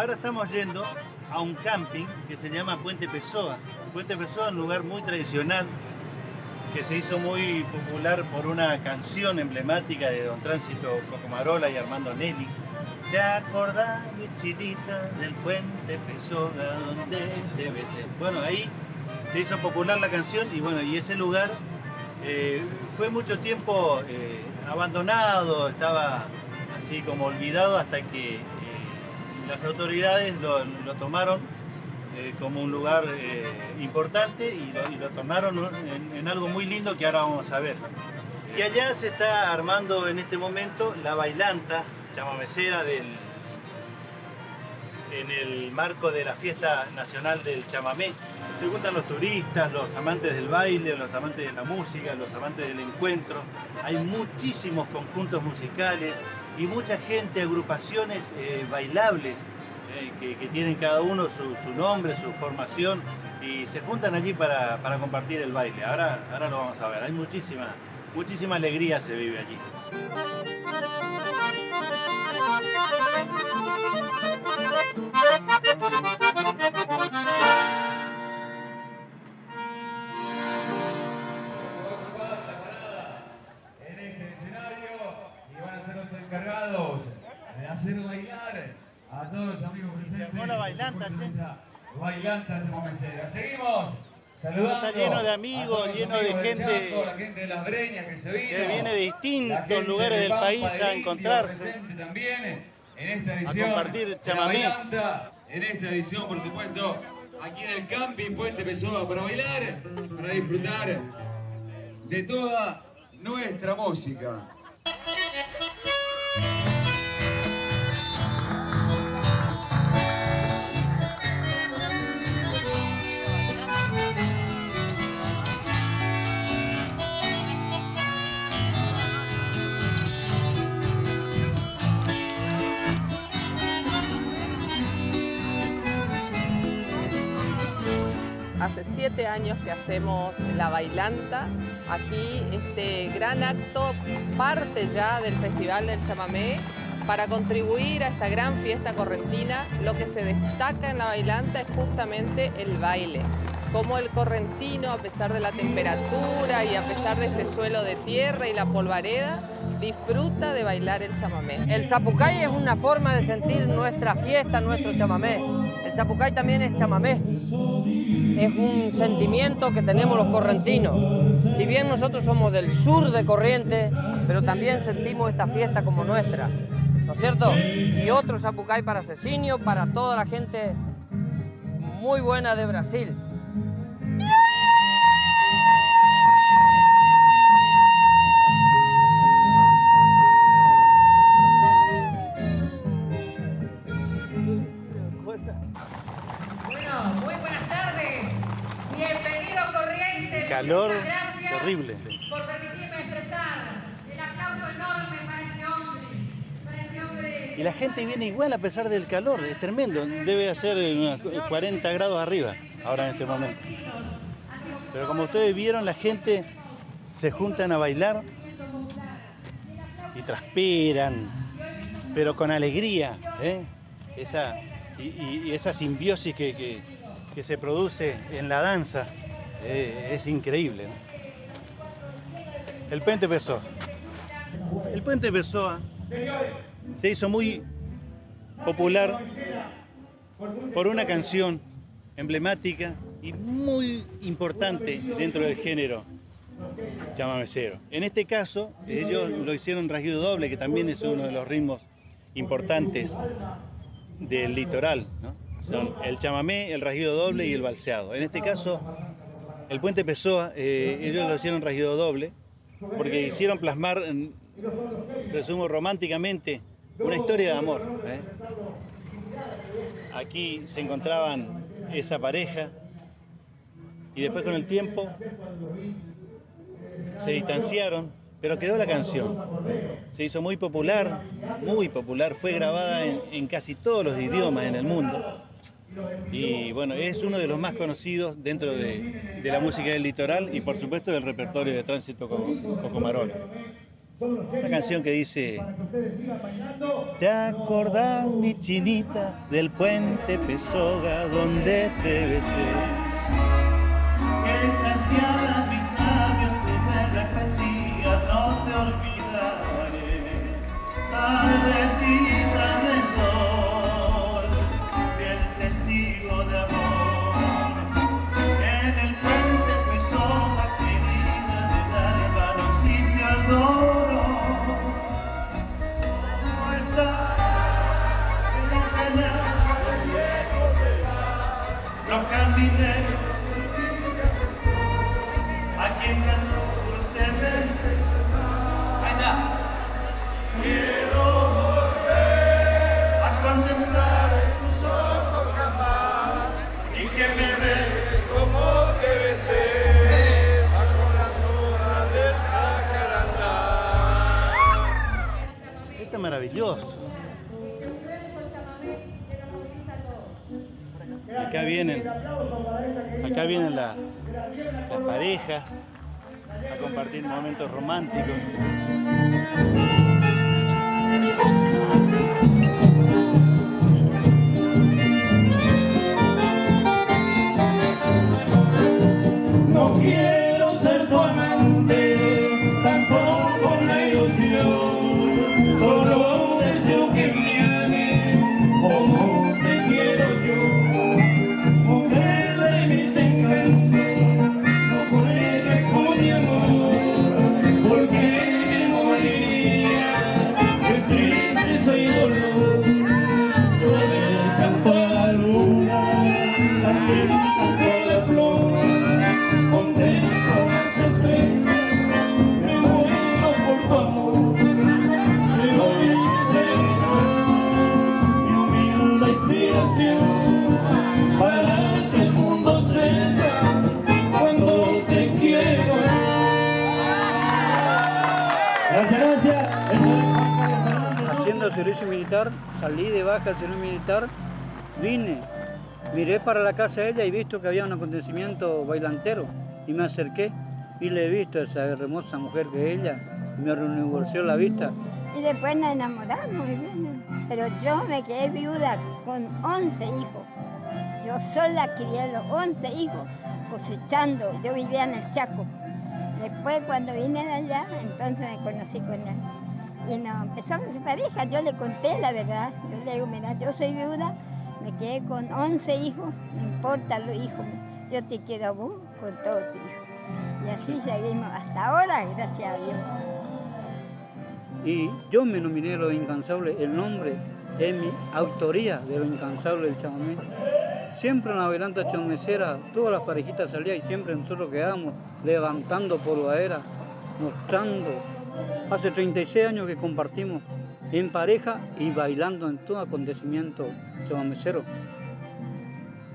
Ahora estamos yendo a un camping que se llama Puente Pessoa. Puente Pessoa es un lugar muy tradicional que se hizo muy popular por una canción emblemática de Don Tránsito Cocomarola y Armando Nelly. ¿Te acordás, mi chinita, del Puente Pessoa donde te besé? Bueno, ahí se hizo popular la canción y bueno, y ese lugar fue mucho tiempo abandonado, estaba así como olvidado hasta que las autoridades lo tomaron como un lugar importante y lo tornaron en algo muy lindo que ahora vamos a ver. Y allá se está armando en este momento la bailanta chamamecera en el marco de la Fiesta Nacional del Chamamé. Se juntan los turistas, los amantes del baile, los amantes de la música, los amantes del encuentro. Hay muchísimos conjuntos musicales y mucha gente, agrupaciones bailables que tienen cada uno su nombre, su formación y se juntan allí para compartir el baile. Ahora lo vamos a ver. Hay muchísima alegría se vive allí. En este escenario y van a ser los encargados de hacer bailar a todos los amigos presentes. Hola, bailanta, che. Bailanta chamamecera. Seguimos saludando. Está lleno de amigos, lleno de gente, Chaco, la gente de Las Breñas que se vino, que viene de distintos lugares del país a encontrarse, también en esta edición, a compartir chamamé. Bailanta, en esta edición, por supuesto, aquí en el camping Puente Pessoa, para bailar, para disfrutar de toda nuestra música. Hace 7 años que hacemos la bailanta. Aquí este gran acto parte ya del Festival del Chamamé para contribuir a esta gran fiesta correntina. Lo que se destaca en la bailanta es justamente el baile. Como el correntino, a pesar de la temperatura y a pesar de este suelo de tierra y la polvareda, disfruta de bailar el chamamé. El zapucay es una forma de sentir nuestra fiesta, nuestro chamamé. El zapucay también es chamamé. Es un sentimiento que tenemos los correntinos. Si bien nosotros somos del sur de Corrientes, pero también sentimos esta fiesta como nuestra, ¿no es cierto? Y otro zapucay para Cecinio, para toda la gente muy buena de Brasil. Muy buenas tardes. Bienvenido Corrientes. Calor Gracias terrible. por permitirme expresar el aplauso enorme para este hombre. Y la gente viene igual a pesar del calor, es tremendo. Debe hacer unos 40 grados arriba ahora en este momento. Pero como ustedes vieron, la gente se juntan a bailar y transpiran, pero con alegría, ¿eh? Esa simbiosis que se produce en la danza es increíble, ¿no? El Puente Pessoa. El Puente Pessoa se hizo muy popular por una canción emblemática y muy importante dentro del género chamamecero. En este caso, ellos lo hicieron rasguido doble, que también es uno de los ritmos importantes del litoral, ¿no? Son el chamamé, el rasguido doble y el balseado. En este caso, el Puente Pessoa, ellos lo hicieron rasguido doble porque hicieron plasmar, resumo románticamente, una historia de amor, ¿eh? Aquí se encontraban esa pareja y después con el tiempo se distanciaron, pero quedó la canción. Se hizo muy popular, fue grabada en casi todos los idiomas en el mundo. Y bueno, es uno de los más conocidos dentro de la música del litoral y por supuesto del repertorio de Tránsito Cocomarola. Una canción que dice: ¿te acordás, mi chinita, del puente Pesoga donde te besé? Que extasiada mis labios tú me repetías, no te olvidaré. Tardecita de sol, fiel testigo de amor. En el puente Pesoga, querida del alba, no existe aldoro. Los camineros, a quien cantó dulcemente, ahí está. Quiero volver a contemplar tus ojos jamás y que me beses como te besé, a corazón del jacarandá. Esto es maravilloso. Acá vienen las parejas a compartir momentos románticos. No quiero ser tu amante, tampoco una ilusión, solo deseo que me ames como te quiero yo. Mujer de mis encantos, no juegues con mi amor, porque moriría de tristeza y dolor. Yo le canto a la luna, también canto a la flor. Contento me sorprende, me muero por tu amor. Te doy mi ser, mi humilde inspiración, para que el mundo sepa cuando te quiero. Gracias. Haciendo el servicio militar, salí de baja del servicio militar, vine, miré para la casa de ella y visto que había un acontecimiento bailantero y me acerqué y le he visto a esa hermosa mujer que ella me renegoció la vista. Y después nos enamoramos, muy bien. Pero yo me quedé viuda con 11 hijos. Yo sola crié los 11 hijos cosechando. Yo vivía en el Chaco. Después cuando vine de allá, entonces me conocí con él. Y nos empezamos su pareja. Yo le conté la verdad. Yo le digo, mira, yo soy viuda, me quedé con 11 hijos, no importa los hijos. Yo te quiero a vos con todo tu hijo. Y así seguimos hasta ahora, gracias a Dios. Y yo me nominé Los Incansables, el nombre es mi autoría de Los Incansables del chamamé. Siempre en la bailanta chamamecera, todas las parejitas salían y siempre nosotros quedábamos levantando polvadera, mostrando. Hace 36 años que compartimos en pareja y bailando en todo acontecimiento chamamecero.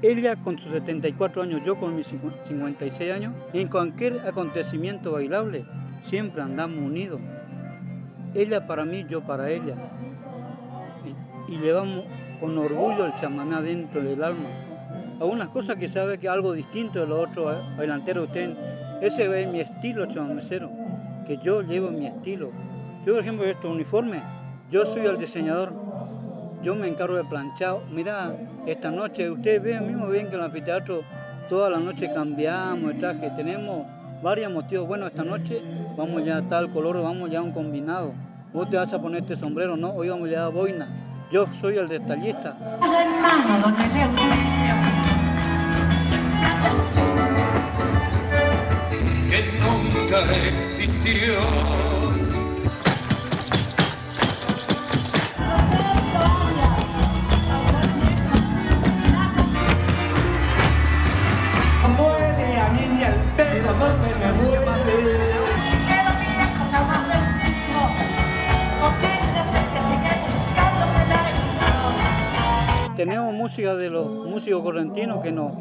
Ella con sus 74 años, yo con mis 56 años, en cualquier acontecimiento bailable siempre andamos unidos. Ella para mí, yo para ella. Y llevamos con orgullo el chamamé adentro del alma. Algunas cosas que sabe que algo distinto de los otros bailanteros ustedes. Ese es mi estilo chamamecero, que yo llevo mi estilo. Yo, por ejemplo, estos uniformes, yo soy el diseñador. Yo me encargo de planchado. Mira, esta noche, ustedes ven mismo, ven que en el anfiteatro toda la noche cambiamos el traje. Tenemos varios motivos. Bueno, esta noche vamos ya a tal color, vamos ya a un combinado. Vos te vas a poner este sombrero, no, hoy vamos ya a boina. Yo soy el detallista. Que nunca existió. Tenemos música de los músicos correntinos que nos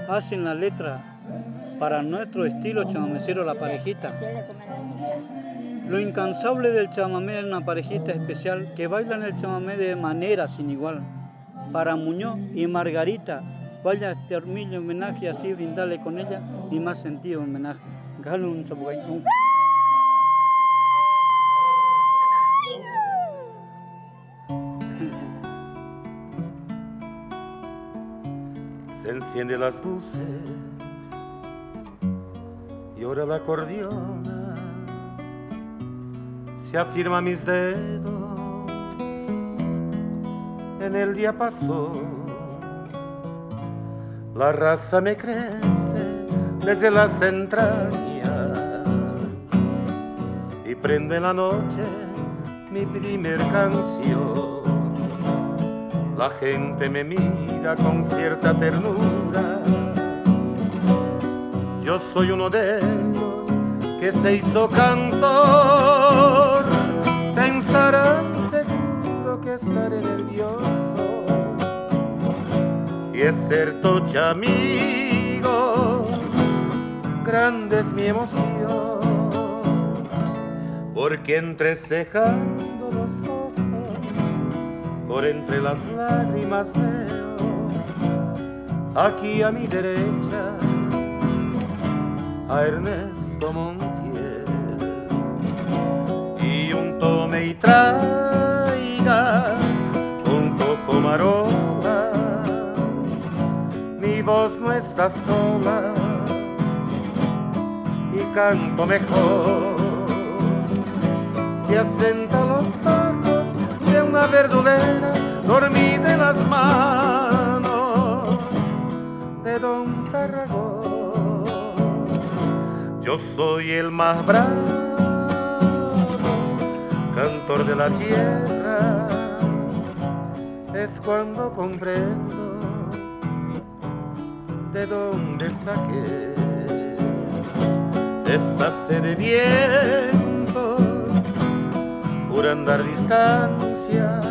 hacen la letra para nuestro estilo chamamecero, la parejita. Lo incansable del chamamé es una parejita especial que bailan el chamamé de manera sin igual. Para Muñoz y Margarita, vaya este humilde homenaje, así brindarle con ella mi más sentido homenaje. Déjale un zapucay. Se encienden las luces, llora la acordeona, se afirma mis dedos en el diapasón. La raza me crece desde las entrañas y prende en la noche mi primer canción. La gente me mira con cierta ternura. Yo soy uno de ellos que se hizo cantor. Pensarán seguro que estaré nervioso, y es cierto, chamigo, grande es mi emoción, porque entrecejando los ojos, por entre las lágrimas veo, aquí a mi derecha, a Ernesto Montiel. Y un tome y traiga un poco marola, mi voz no está sola y canto mejor. Se asenta los tacos de una verdulera dormida en las manos de Don Tarragón. Yo soy el más bravo cantor de la tierra, es cuando comprendo de dónde saqué esta sed de vientos por andar distancias,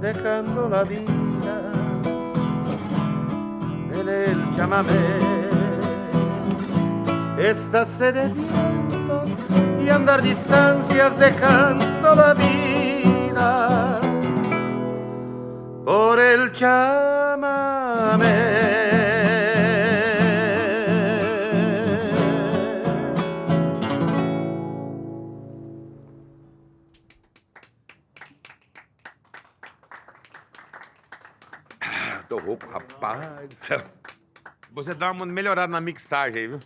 dejando la vida en el chamamé. Esta sed de vientos y andar distancias, dejando la vida por el chamamé. Tô rouco, rapaz. Você dá uma melhorada na mixagem aí, viu?